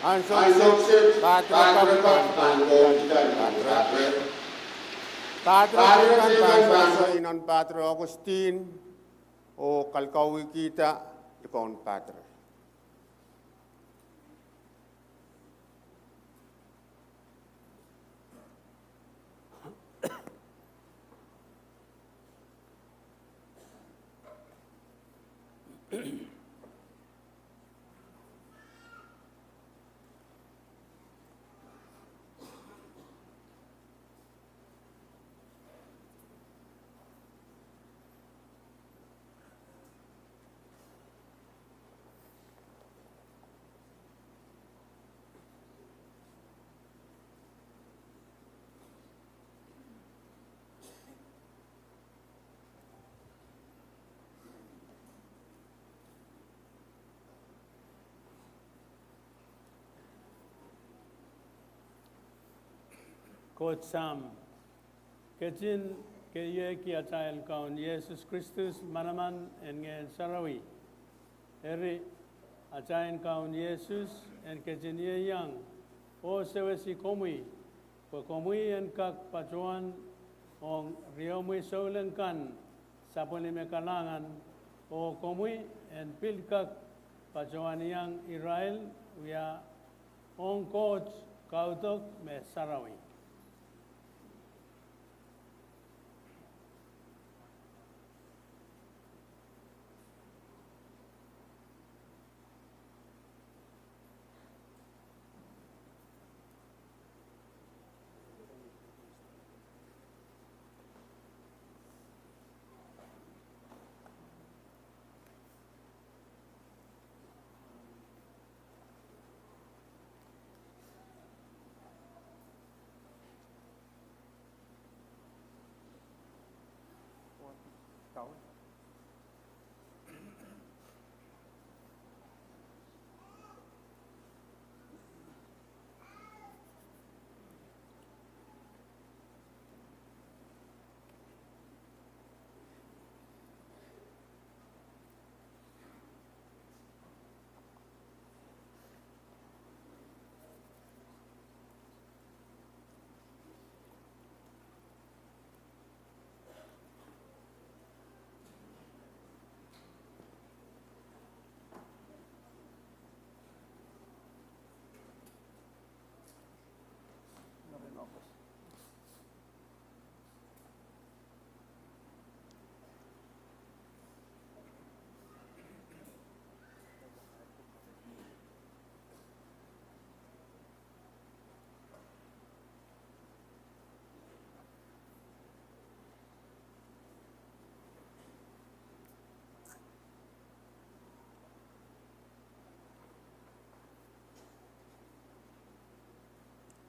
Ansoksit Pahrek Pangong dan Pahrek Pahrek inon Pahrek Augustine o kalkawi kita ikon Pahrek. Coach Sam, Kejin Keye Kiatail Kaun Jesus Christus Manaman and Ngen Sarawi. Eri Achain Kaun Jesus and Kejin Ye Yang, O Sewesi Komui, for Komui and Kak Pachuan on Riomui Solenkan, Sapwekeikat Kalangan, O Komui and Pilkak Pachuan Yang Israel, we are on coach Kautok Me Sarawi.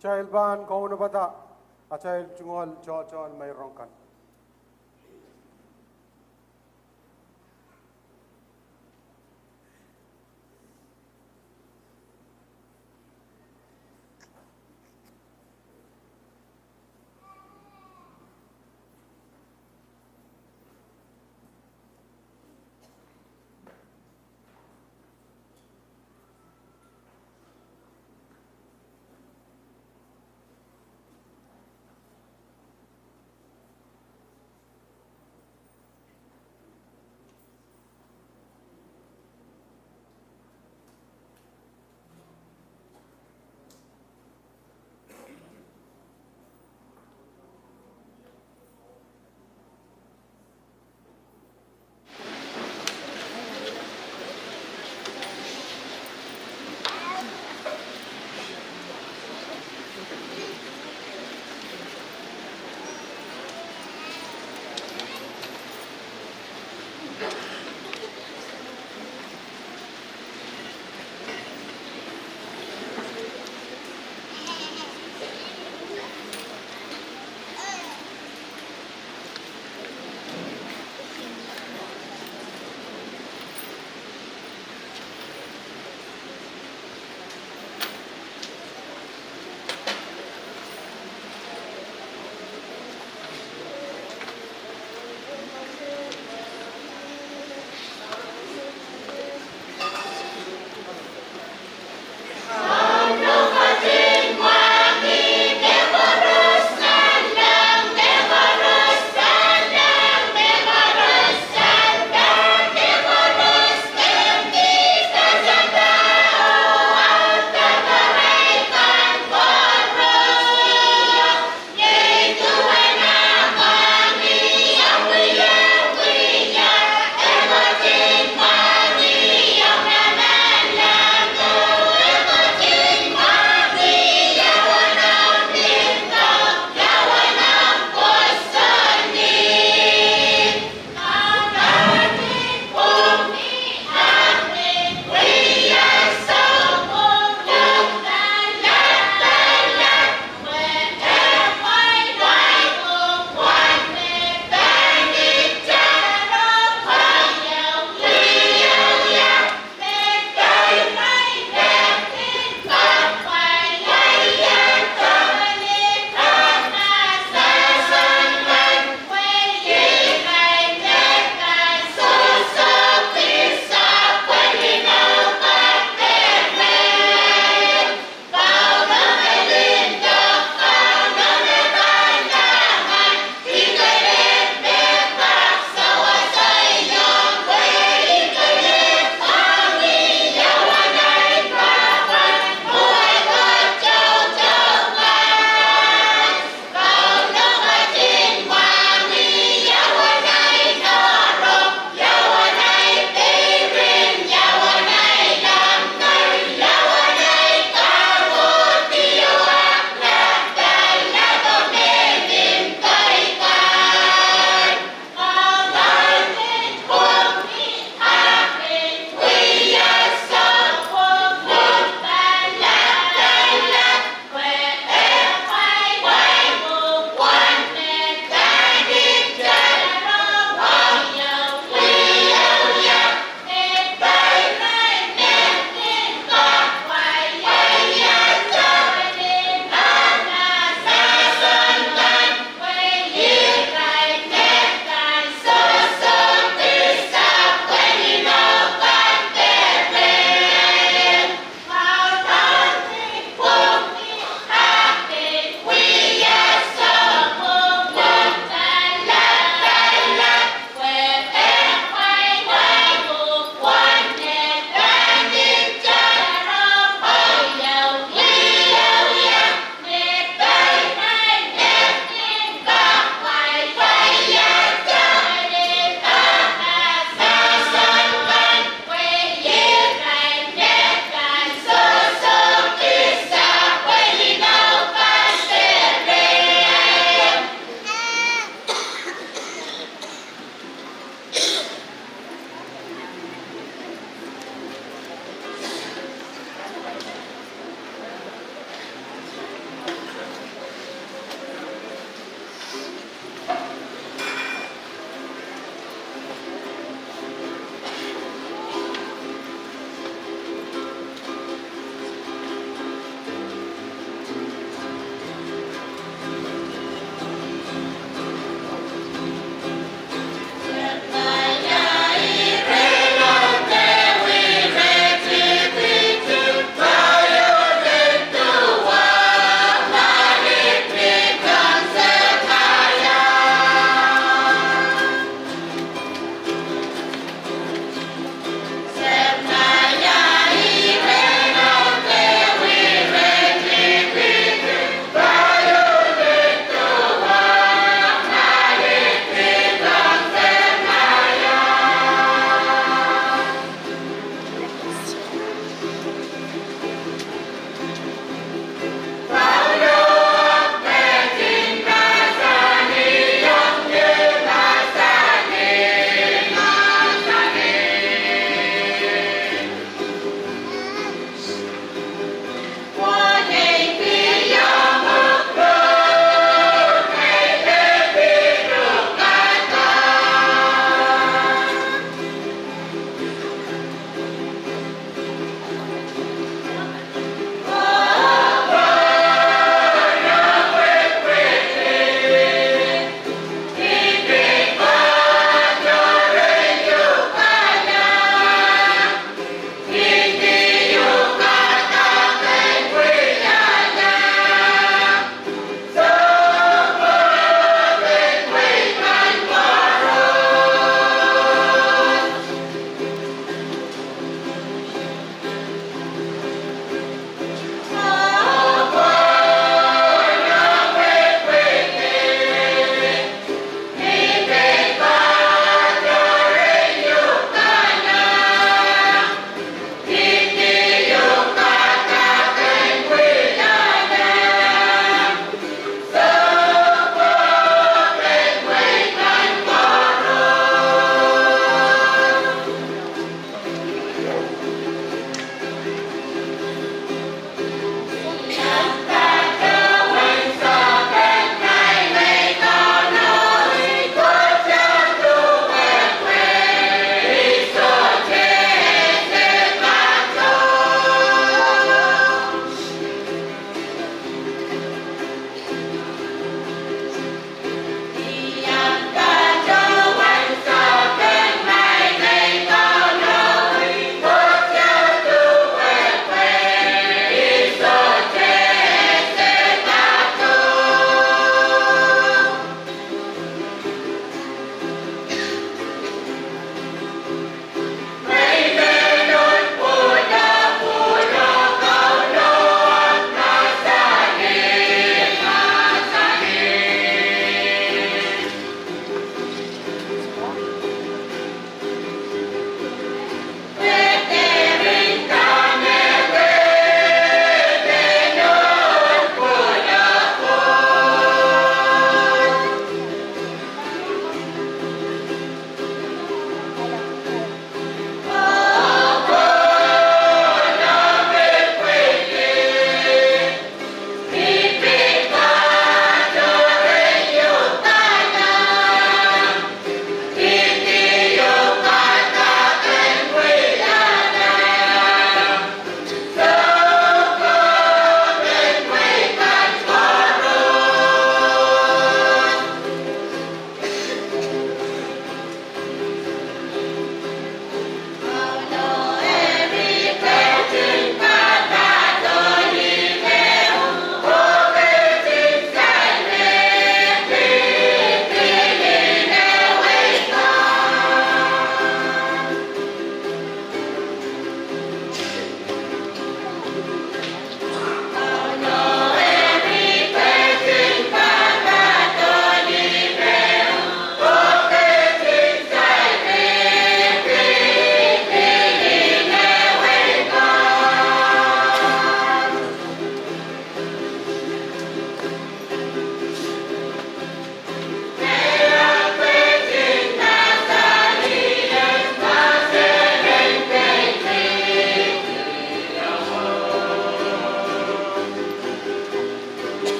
Child ban kau na bata, a child chungol cho may rongkan.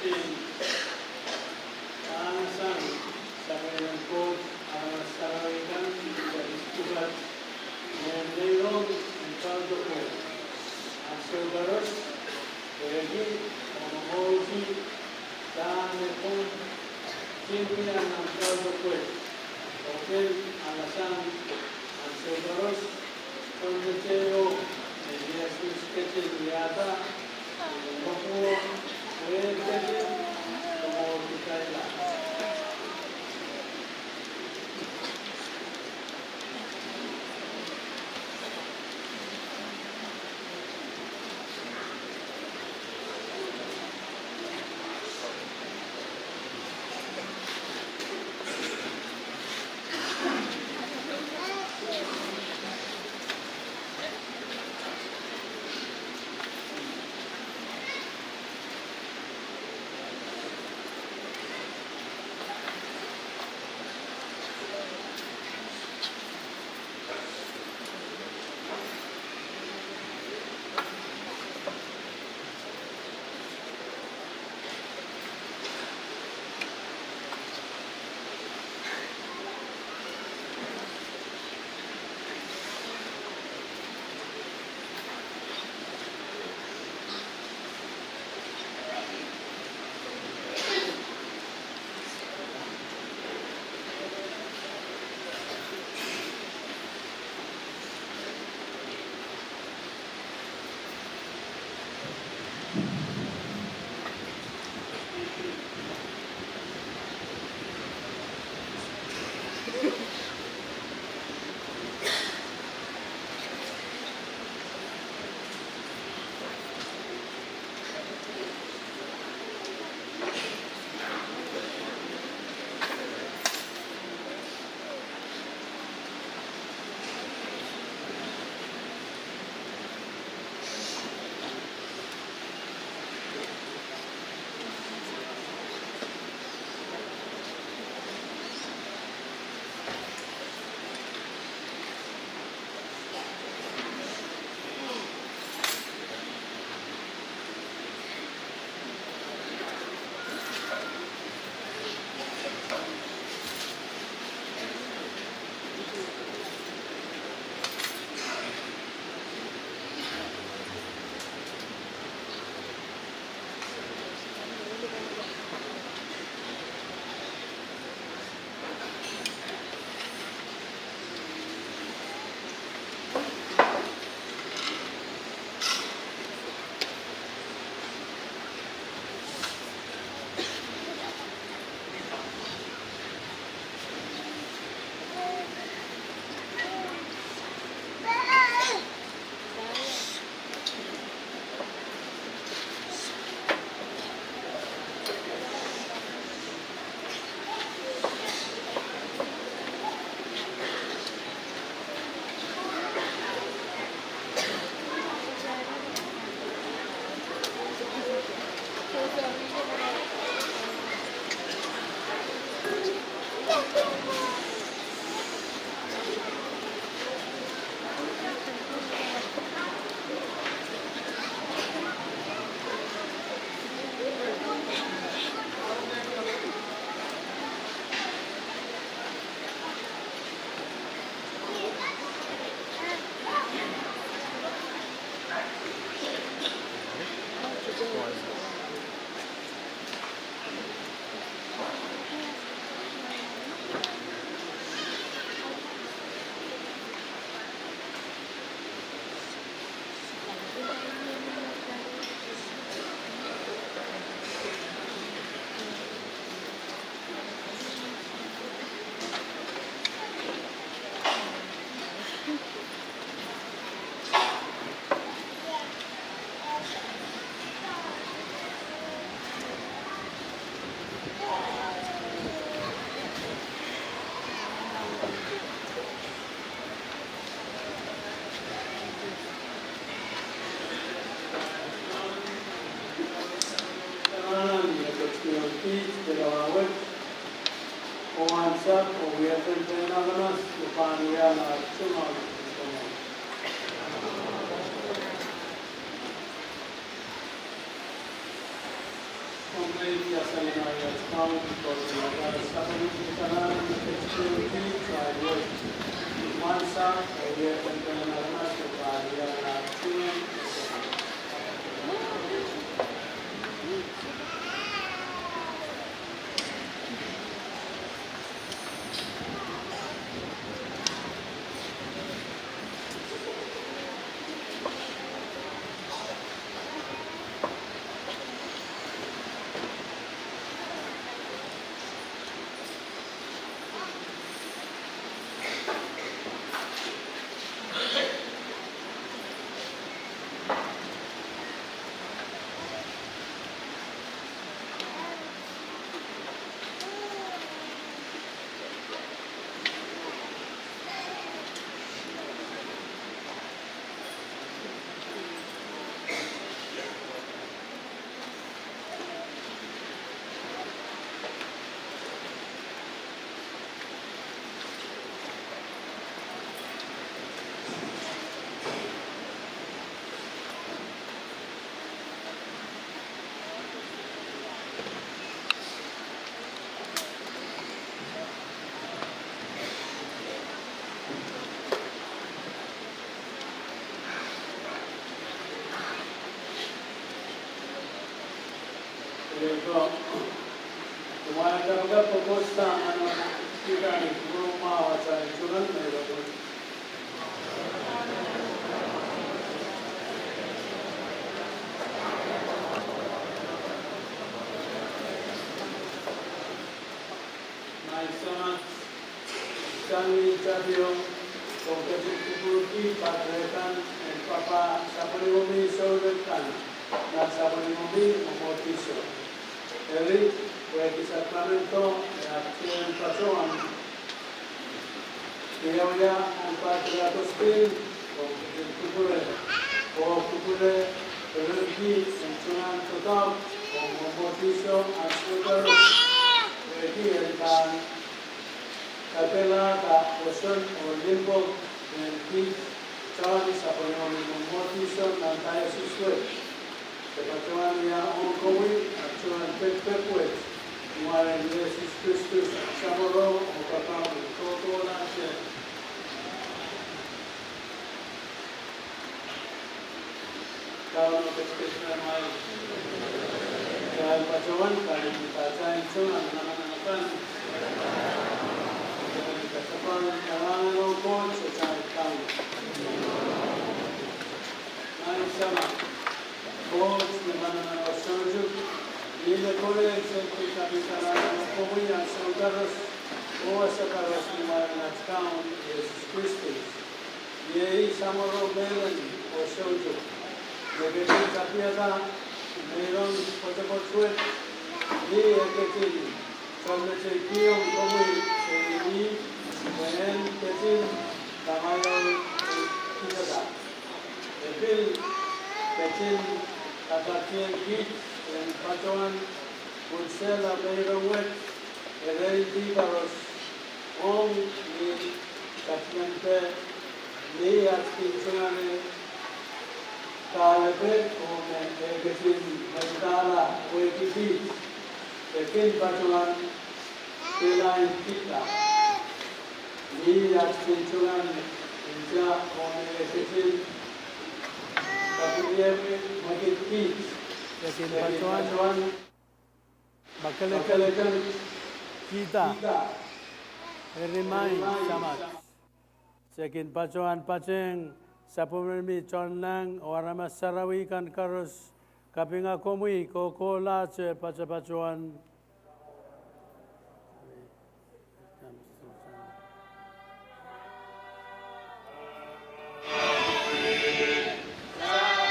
Augustine, Sang, Sabayan ko, Sapwekeikat, discourse, Ngilen, and Kadkadaur, and Celebratory, Pohnpei, Pwuhng, Ngilen, and Kadkadaur, Open, Sang, and Celebratory, Pohnpei, and Jesus sketches Yata, and Pwuhng, Sekin pacuan paceng sapumemi conlang warama sarawi kan karus kapinga komui koko la ce pacuan Bye.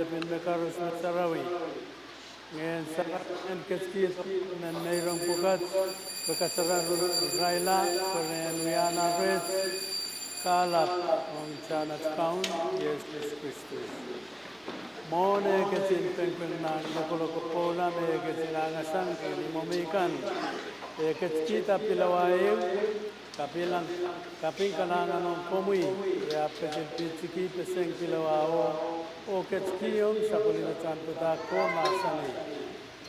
sapin mekarus Sarawi. Ngayon sa kanan kaskit ng nairong pukat, pagkasarar Raila, karen Wiana Red, kalap ang Chanat Count, Jesus Christus. Mone kasin pengpeng na loko-loko pola, may kasin angasang, kini momikan, kaskita pilawayo, kaping kanangan ng pumui, kaya kasin pitsiki peseng pilawao, o ketskiyong sa pulinatan petako masani.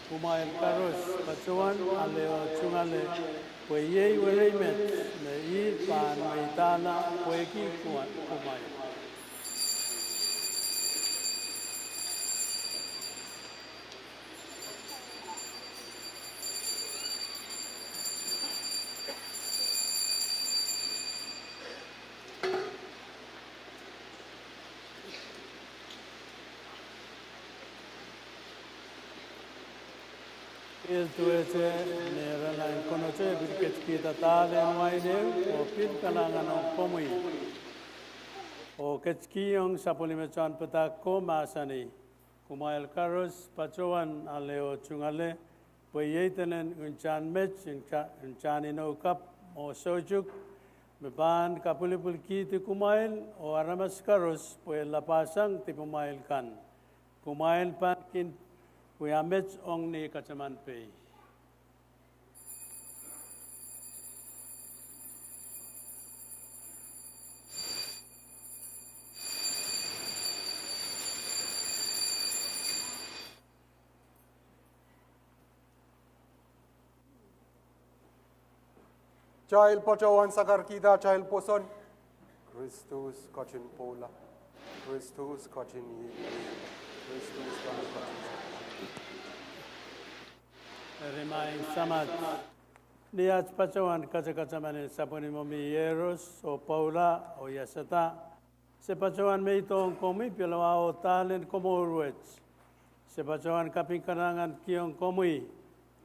Kumain karus pacuan aleo cungale kuye weremet na i pan maitana kueki kuat kumain. Tuwece nera na konoche birket kita tale maine o pin kanangan o komui o ketskiyong sa pulimechan petako masani kumail karus pacuan aleo cungale peyetenen unchan mech unchan inokap o sojuk beban kapulipul kiti kumail o aramas karus poy lapasang tipumail kan kumail pan Pwuhng ong ni Pohnpei. Child pacawan sakar kita child poson. Christus kachin pola. Christus kachin yi. Christus kachin. Remain samat. Lihat pacawan kaca-kaca saponi momi yeros o paula o yasata. Sepacawan meitong komi pilawa o talen komorwets. Sepacawan kaping kanangan kiyong komi.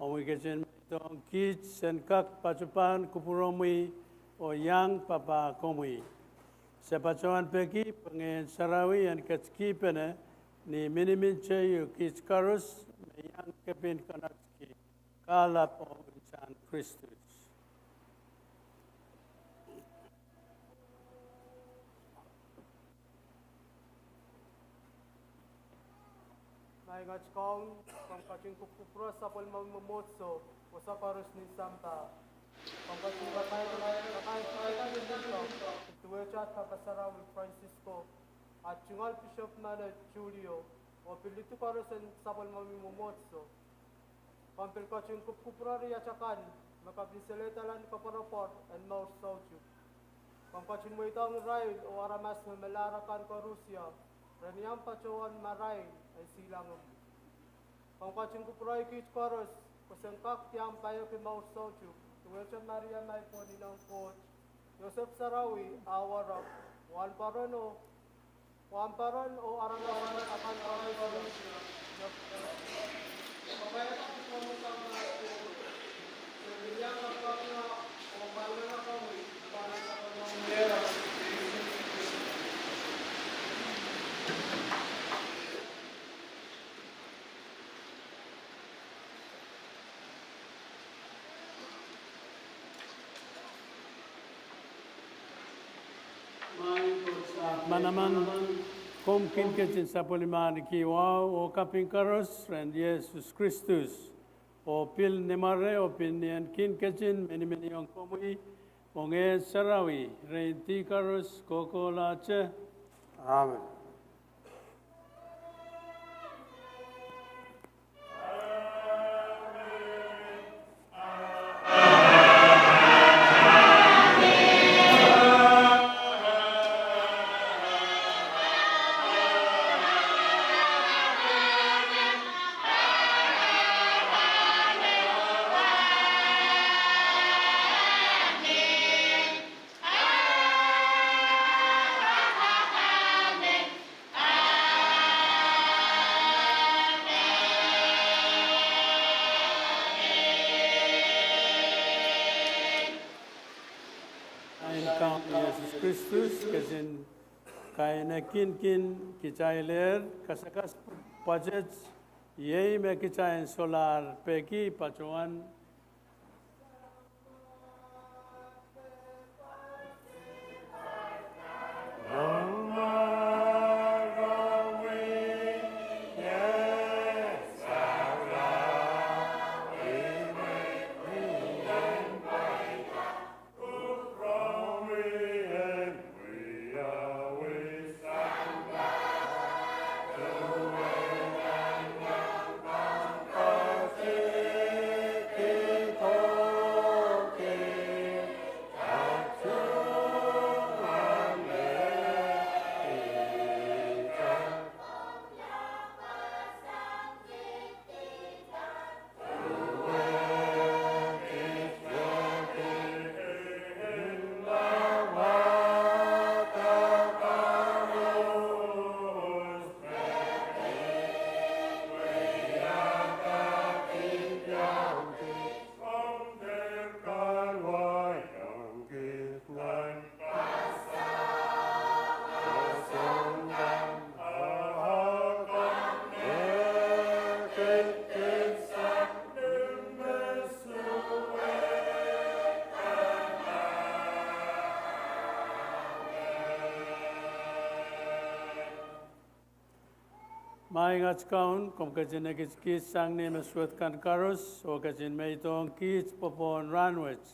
O wikechin meitong kich senkak pacupan kupuromi o yang papa komi. Sepacawan peki pengen Sarawi yang ketski pene ni minimin ceyu kich karus yang kepin kanak kalap o Chan Christus. Naingat kong pangkacing kupupura sa palmang mamotso o sa karus ni Santa. Pangkacing katay din dito, tuwechat kakasarawi Francisco at Chungal Bishop Nana Julio o pilito karusan sa palmang mamotso. Pampil kacing kupupurari yacakan, makabiseletalan kaparapor and mouse sauju. Pampacing mo itang rail o aramas na malarakan ka Rusya, raniyang pacawan marail ay silangam. Pampacing kupuray kit karos, kusangkak tiyang payo ki mouse sauju, tuwechan Maria may po nilang coach, Joseph Sarawi, awarap, Juan Paron o aramas akan karay siya. Manaman kom kinkechin sa poliman kiwa o kaping karos and Jesus Christus o pil nemare o pil niyan kinkechin meni yung komui o ngayon Sarawi reinti karos koko lache. Amen. Kai na kin kichailer kasakas budget yei me kichain solar peki pachuan Mai ngats kaun kom kajin negis kis sang ne meswet kan karus o kajin meitong kis popon Rahnwet.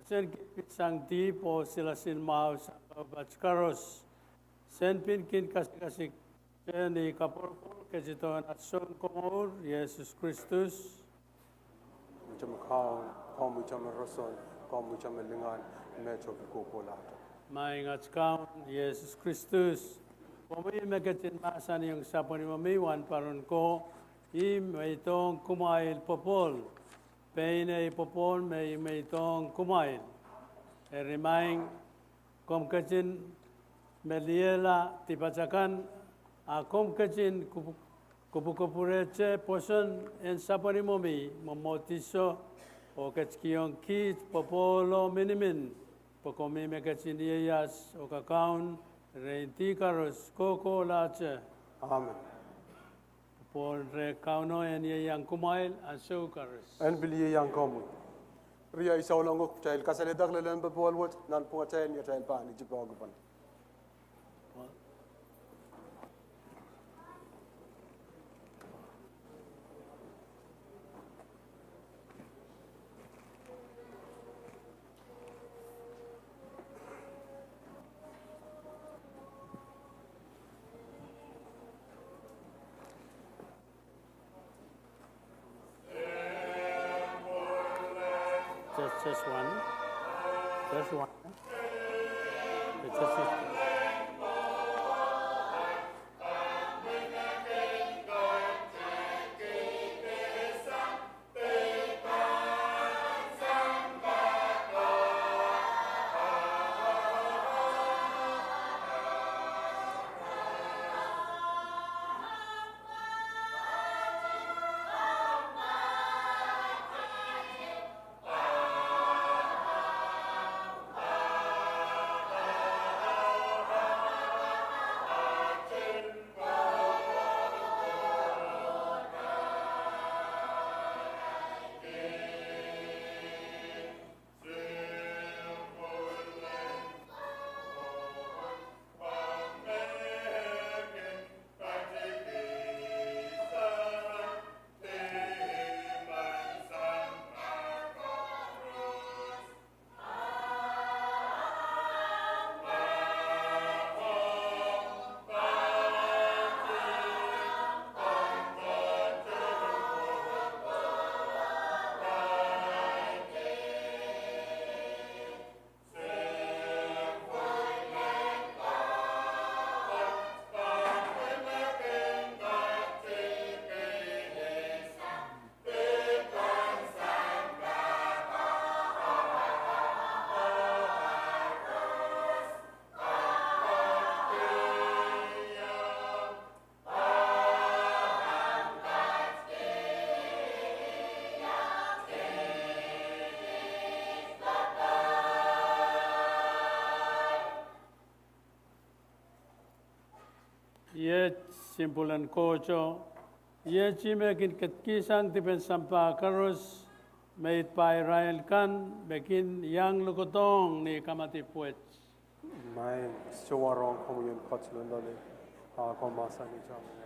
Sen kis sang di po silasin mau bach karus. Sen pin kin kasik sen di kaporpol kajiton ason komor Yesus Kristus. Macam kau macam rasul, kau macam lengan, macam kokola. Mai ngats kaun Yesus Kristus. Kami magatin masan yung sapon ni mamiwan paron ko may itong kumail popol. Pein ay popol may itong kumail. Remind kom kacin meliela tipacakan kom kacin kupureche poson en sapon ni mami momotiso o kachkiyong kit popolo minimin. Pokomi magacin iyas o kakaun Reinti karos koko lache. Amen. Por re kauno en yang kumail aso karos. En beli yang kamu. Ria isau langok child kasale dak lelen bebol wat nan punga child ya child pani jibog pan. Just one. Just one. It's just simpulan kocho, ye chime kin katkisang tipen sampa karus, meit pai rael kan, bekin yang lukotong ni kamati puet. Main sewarong komunion kotsulun dole komasa ni jamu.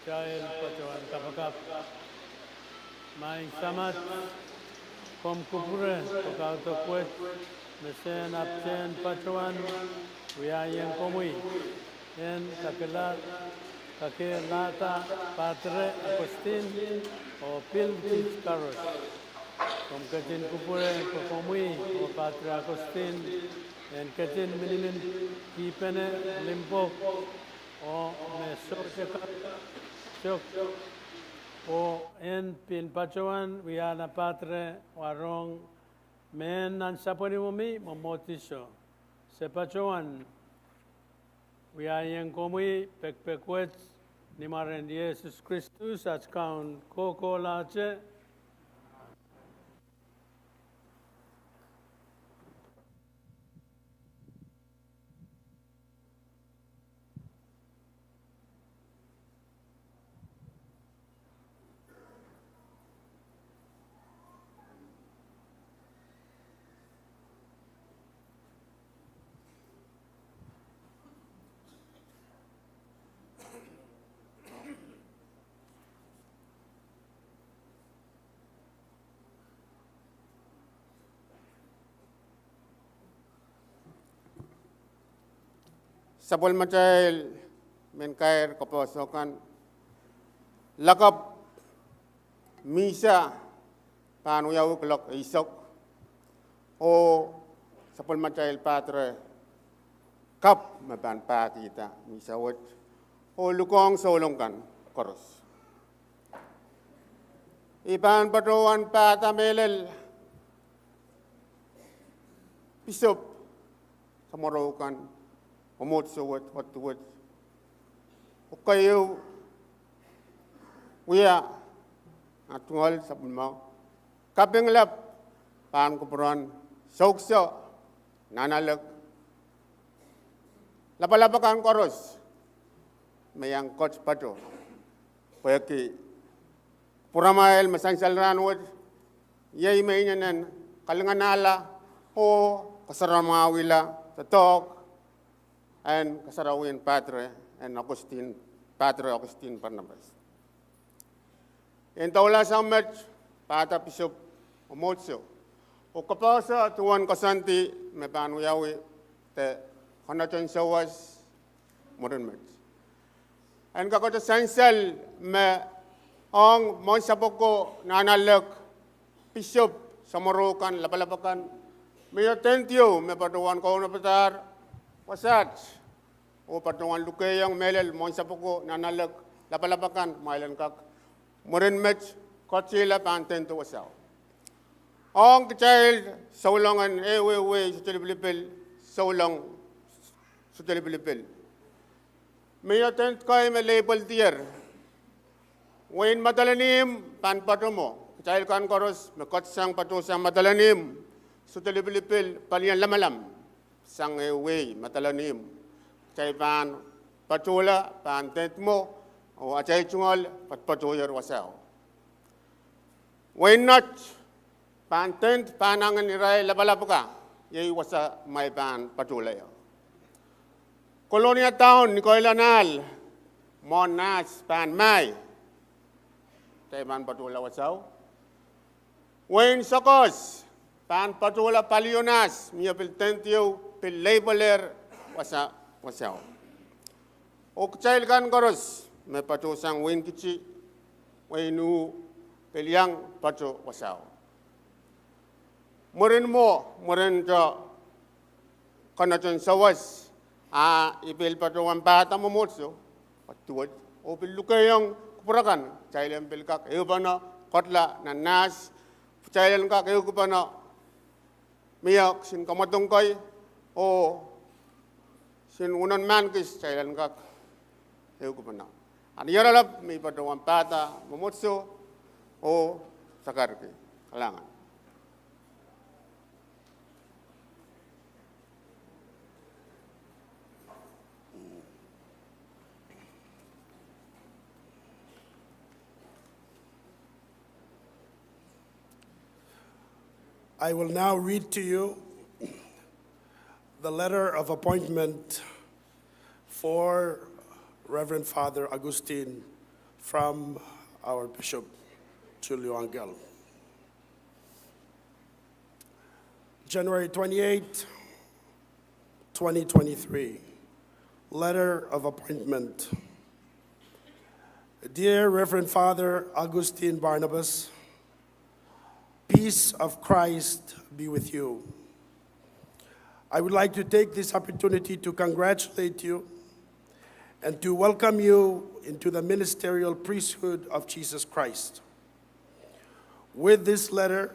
Child Pachawan Kapakap, Mai Samat, Kom Kupure, Pokato Kwet, Mesen Apchen Pachawan, Wiayang Komui, En Kakelat, Kakelata, Patre, Augustine, o Pil Karos. Kom Kachin Kupure, Komui, o Patre Augustine, En Kachin Minimin, Kipene, Limpo, o Mesok, o en Pin Pachawan, Wiana Patre, Warong, Men and Saponiwumi, Momotisho. Se Pachawan, Wiayang Komui, Pekpekwet, Nimaren Jesus Christus, at Count Koko Lache, Sapol Machail, Menkair Kaposokan, Lakap, Misa, Panuyaw Klok Isok, o Sapol Machail Patre, Kap, Maban Patita, Misa Wot, o Lukong Solongkan, Koros. Ipan Patrowan Pata Melel, Bishop, Samorokan, Umot so what to what. Okay, we are at all Sapmo. Kapinglap, Pan Kupron, Sokso, Nanaluk, Lapalapakan Koros, Mayang Coach Pato, Pwuhng, Puramael, Masansal Rahnwet, Yay Mainanan, Kalanganala, O Kasaramawila, the talk. And Kasarawin Patre and Augustine, Patre Augustine Barnabas. In Taula Samet, Pata Bishop Omotso, o Kapasa Tuan Kasanti, Mepanuyawi, the Honatan Sawas, Modern Met. And Kakota Sansel, Me Ong Monsapoko, Nanaluk, Bishop Samorokan, Lapalapakan, Me Atentio, Mepatuan Konapatar. Wasat, o Patuan Lukayang Melel, Monsapoko, Nanalak, Lapalapakan, Mailan Kak, Morin Mech, Kochila, Panten to Wasaw. Ong child, so long and away, Sutilibilipil, so long, Sutilibilipil. May attend Kaim a label dear. When Madalanim, Pan Patomo, child Kankoros, Makotsang Patosang Madalanim, Sutilibilipil, Palian Lamalam. Sang away, Matalanim, Chaipan, Patula, Pan Tentmo, or Achay Chungal, but Patoyer Wasau. When not Pan Tent, Panang and Irai Labalapuka, ye was a my pan Patula. Colonia Town, Nicolanal, Monas, Pan Mai, Chaipan Patula Wasau. When Sokos, Pan Patula Palionas, Miapil Tentio. Labeler wasaw. O child kan koros, may patusang win kichi, winu pelyang pato wasaw. Morin jo, kanachon sawas, ipil patuang bata momotso, patuod, o pilukayang kupurakan, child pilkak, eubana, kotla, nanas, child kak, eubana, miyak, sin kamatungkoy, o sin unan man kis cailan kak eu kupana an yaralap may patuang pata momotso o sakarke kalangan. I will now read to you the letter of appointment for Reverend Father Augustine from our Bishop Julio Angel. January 28, 2023, letter of appointment. Dear Reverend Father Augustine Barnabas, peace of Christ be with you. I would like to take this opportunity to congratulate you and to welcome you into the ministerial priesthood of Jesus Christ. With this letter,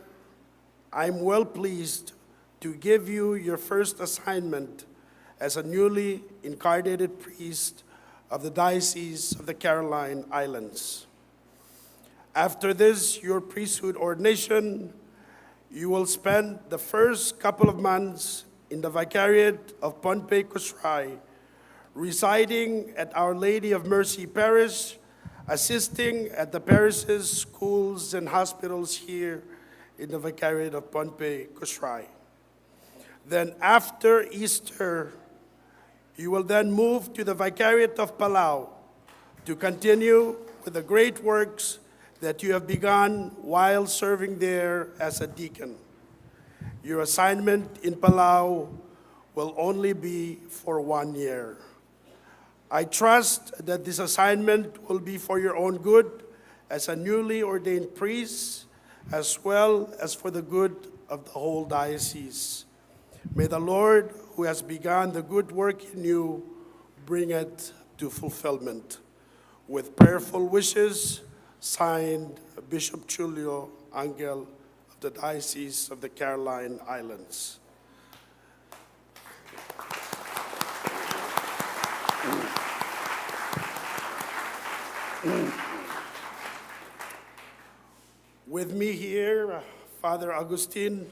I'm well pleased to give you your first assignment as a newly incarnated priest of the Diocese of the Caroline Islands. After this, your priesthood ordination, you will spend the first couple of months in the Vicariate of Pohnpei, residing at Our Lady of Mercy Parish, assisting at the parishes, schools, and hospitals here in the Vicariate of Pohnpei, Then after Easter, you will then move to the Vicariate of Palau to continue with the great works that you have begun while serving there as a deacon. Your assignment in Palau will only be for 1 year. I trust that this assignment will be for your own good as a newly ordained priest, as well as for the good of the whole diocese. May the Lord, who has begun the good work in you, bring it to fulfillment. With prayerful wishes, signed Bishop Julio Angel of the Diocese of the Caroline Islands. With me here, Father Augustine,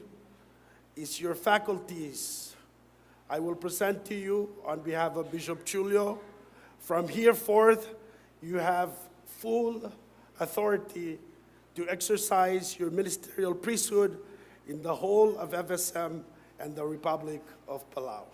is your faculties. I will present to you on behalf of Bishop Julio. From here forth, you have full authority to exercise your ministerial priesthood in the whole of FSM and the Republic of Palau.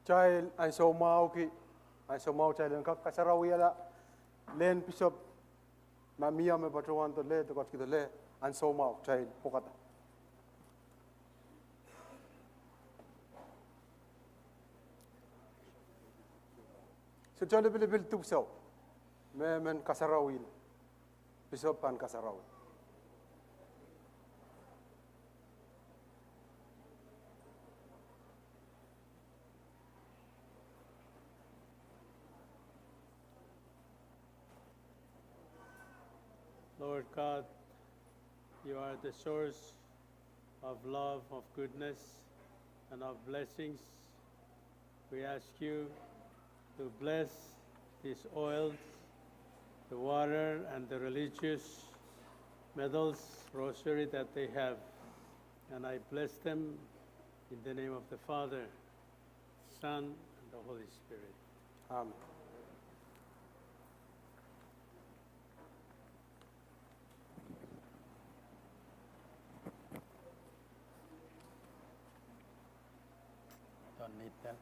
Child, I saw Mauki, I saw Mau child and Kasarawiala, Len Bishop, Mamia me Batuan to le, the Kotki the le, and so Mau child, Pokata. So child will build two so, Memen Kasarawil, Bishop and Kasarawi. Lord God, you are the source of love, of goodness, and of blessings. We ask you to bless these oils, the water, and the religious medals, rosary that they have. And I bless them in the name of the Father, Son, and the Holy Spirit. Amen. Don't need that.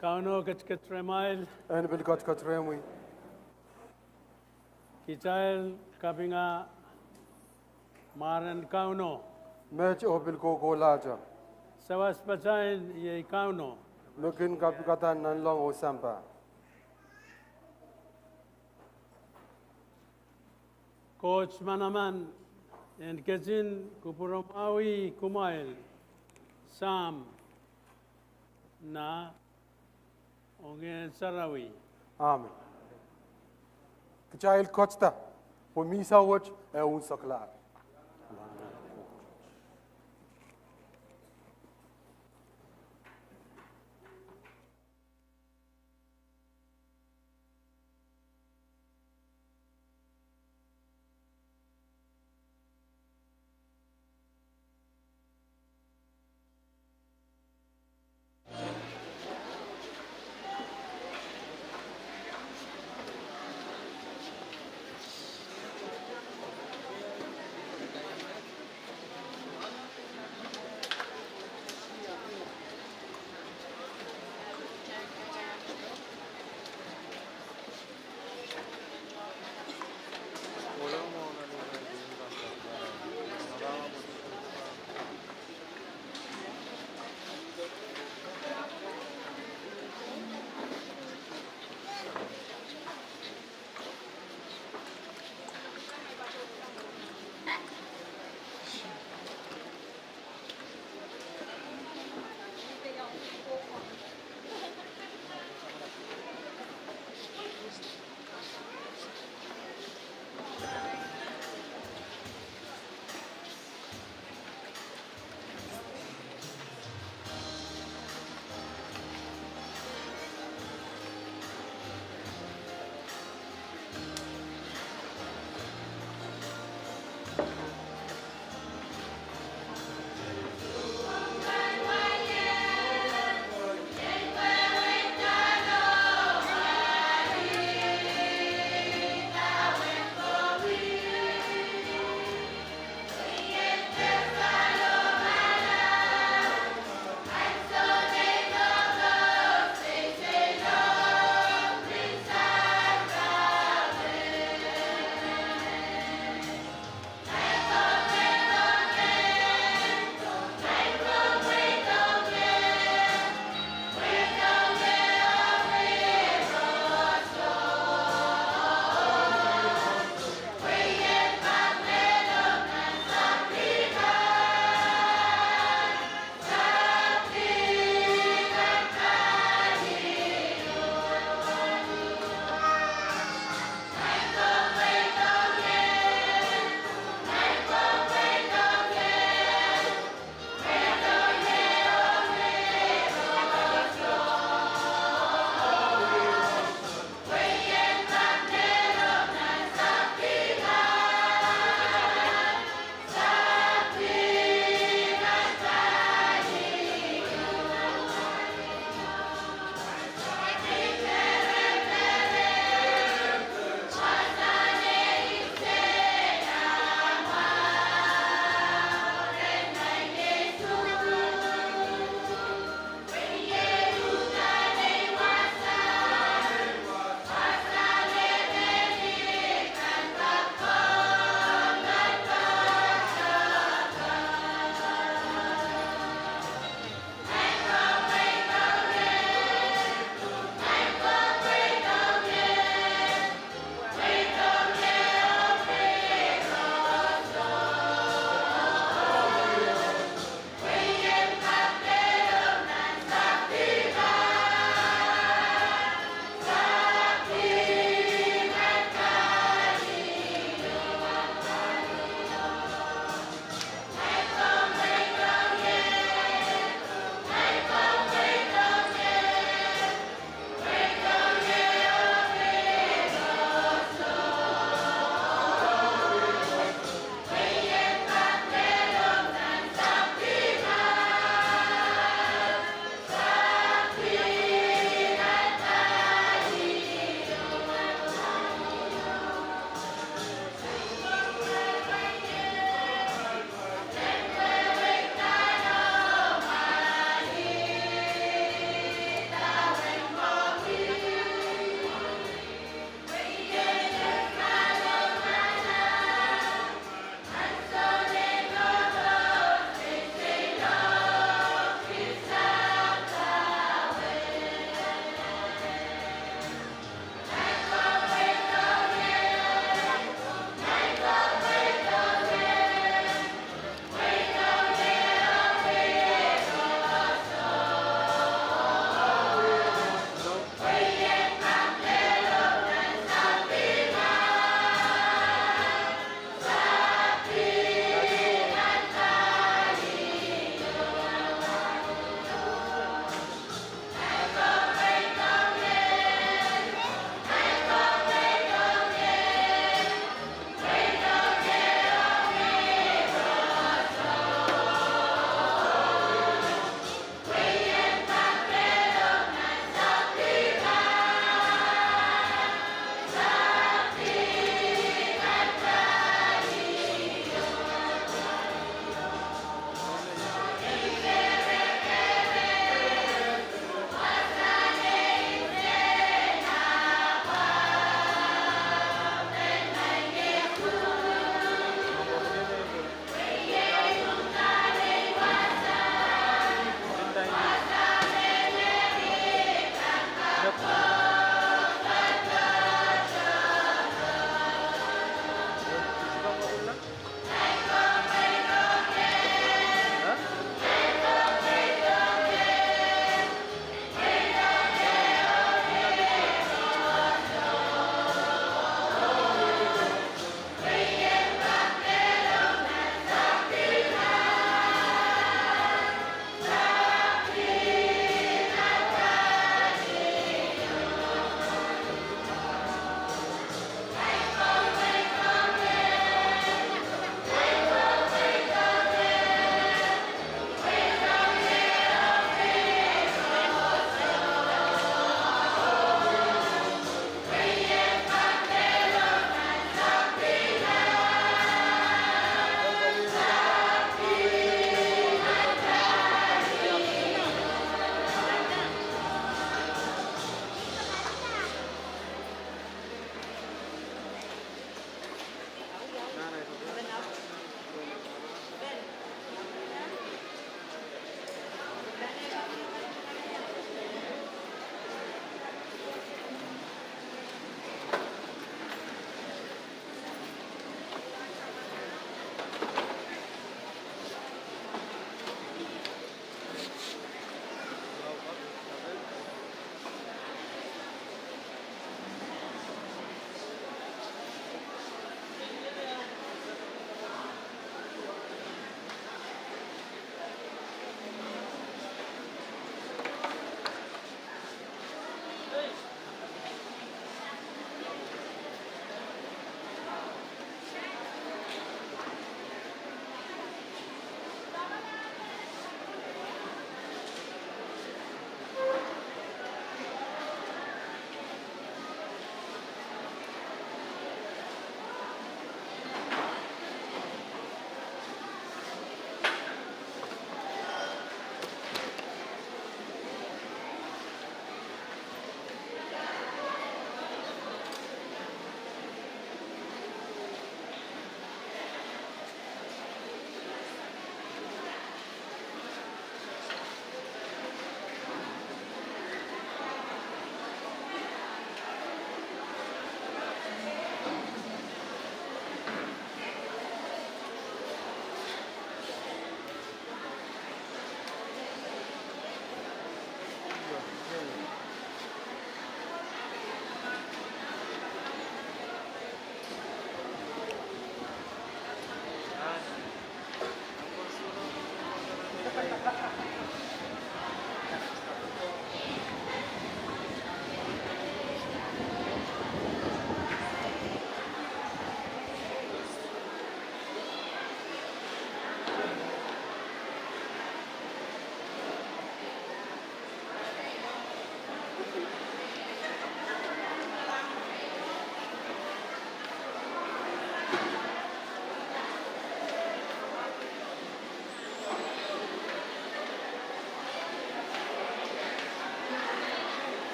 Kauno Kadkadaur and will Kadkadaur Kichael Kapinga Maran Kauno. Match of Bilko Laja. Sawas Pachain Ye Kauno. Looking Kapikatan and Long O Sampa. Coach Manaman and Kajin Kupuromawi Kumail Sam Na Ongen Sarawi. Amen. Kchail Kochta, for Misa Watch, and Unsaklar.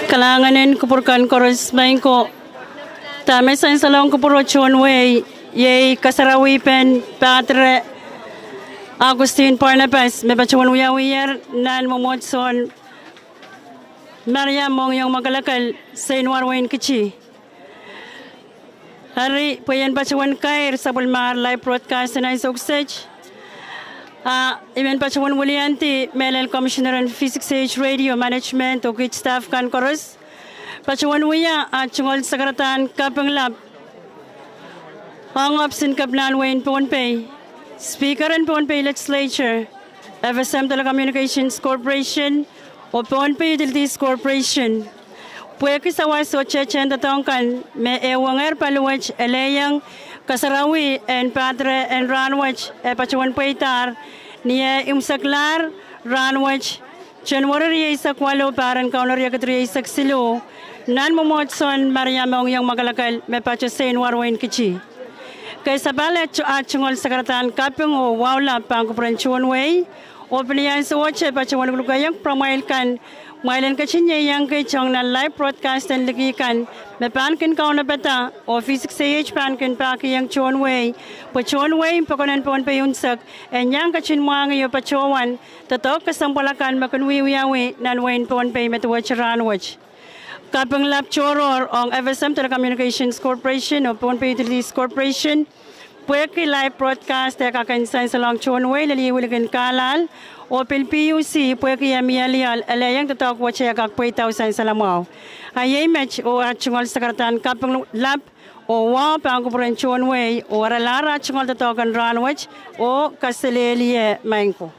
Kalanganin kupurkan koros main ko. Tama sa salong kupuro Chonway, ye kasarawi pen Pahrek Augustine Barnabas, me bachuan wiyar nan momotson Maria mong yung magalakal sa inwarwain kichi. Hari puyan bachuan kair sa bulmar live broadcast na isogsage. Imen bachuan wulianti melel commissioner and V6AH Radio management o kit staff kan koros. Bachuan wiya at chungol sagratan KAPWARESOU. Ang opsin kapnan wain Pohnpei. Speaker and Pohnpei Legislature. FSMTC Communications Corporation o Pohnpei Utilities Corporation. Pwede sa waso chechen tatongkan me ewanger paluwach eleyang kasarawi and Pahrek and Rahnwet e pachuan paitar niya imsaklar Rahnwet January isak walo paran kaunar yakatri isak silo nan momotson Maria mong yung magalakal me pachusen warwain kichi. Kay sa balet at chungol sagratan kapyung o wawla pangkupuran Chonway o pilihan sa watche pachuan lugayang promailkan Ngilen kachinye yang kay chong na live broadcast and ligikan me pankin kauna bata o V6AH pankin paki yang Chonway po Chonway pakunan Pohnpei unsak en yang kachin mga ngayon pachowan tatok kasampalakan makunwiwiyawi nanwain Pohnpei metuwach Rahnwet. KAPWARESOU choror ang FSMTC Communications Corporation o Pohnpei Utilities Corporation pwede live broadcast e kakansan sa long Chonway laliwiligan kalal o PUC pwede yamiyalial alayang tatok wache kakpwede tausan sa lamaw. Ayay match o at chungol sagratan KAPWARESOU o wow pangkupuran Chonway o aralara chungol tatokan Rahnwet o Kaselelie maingko.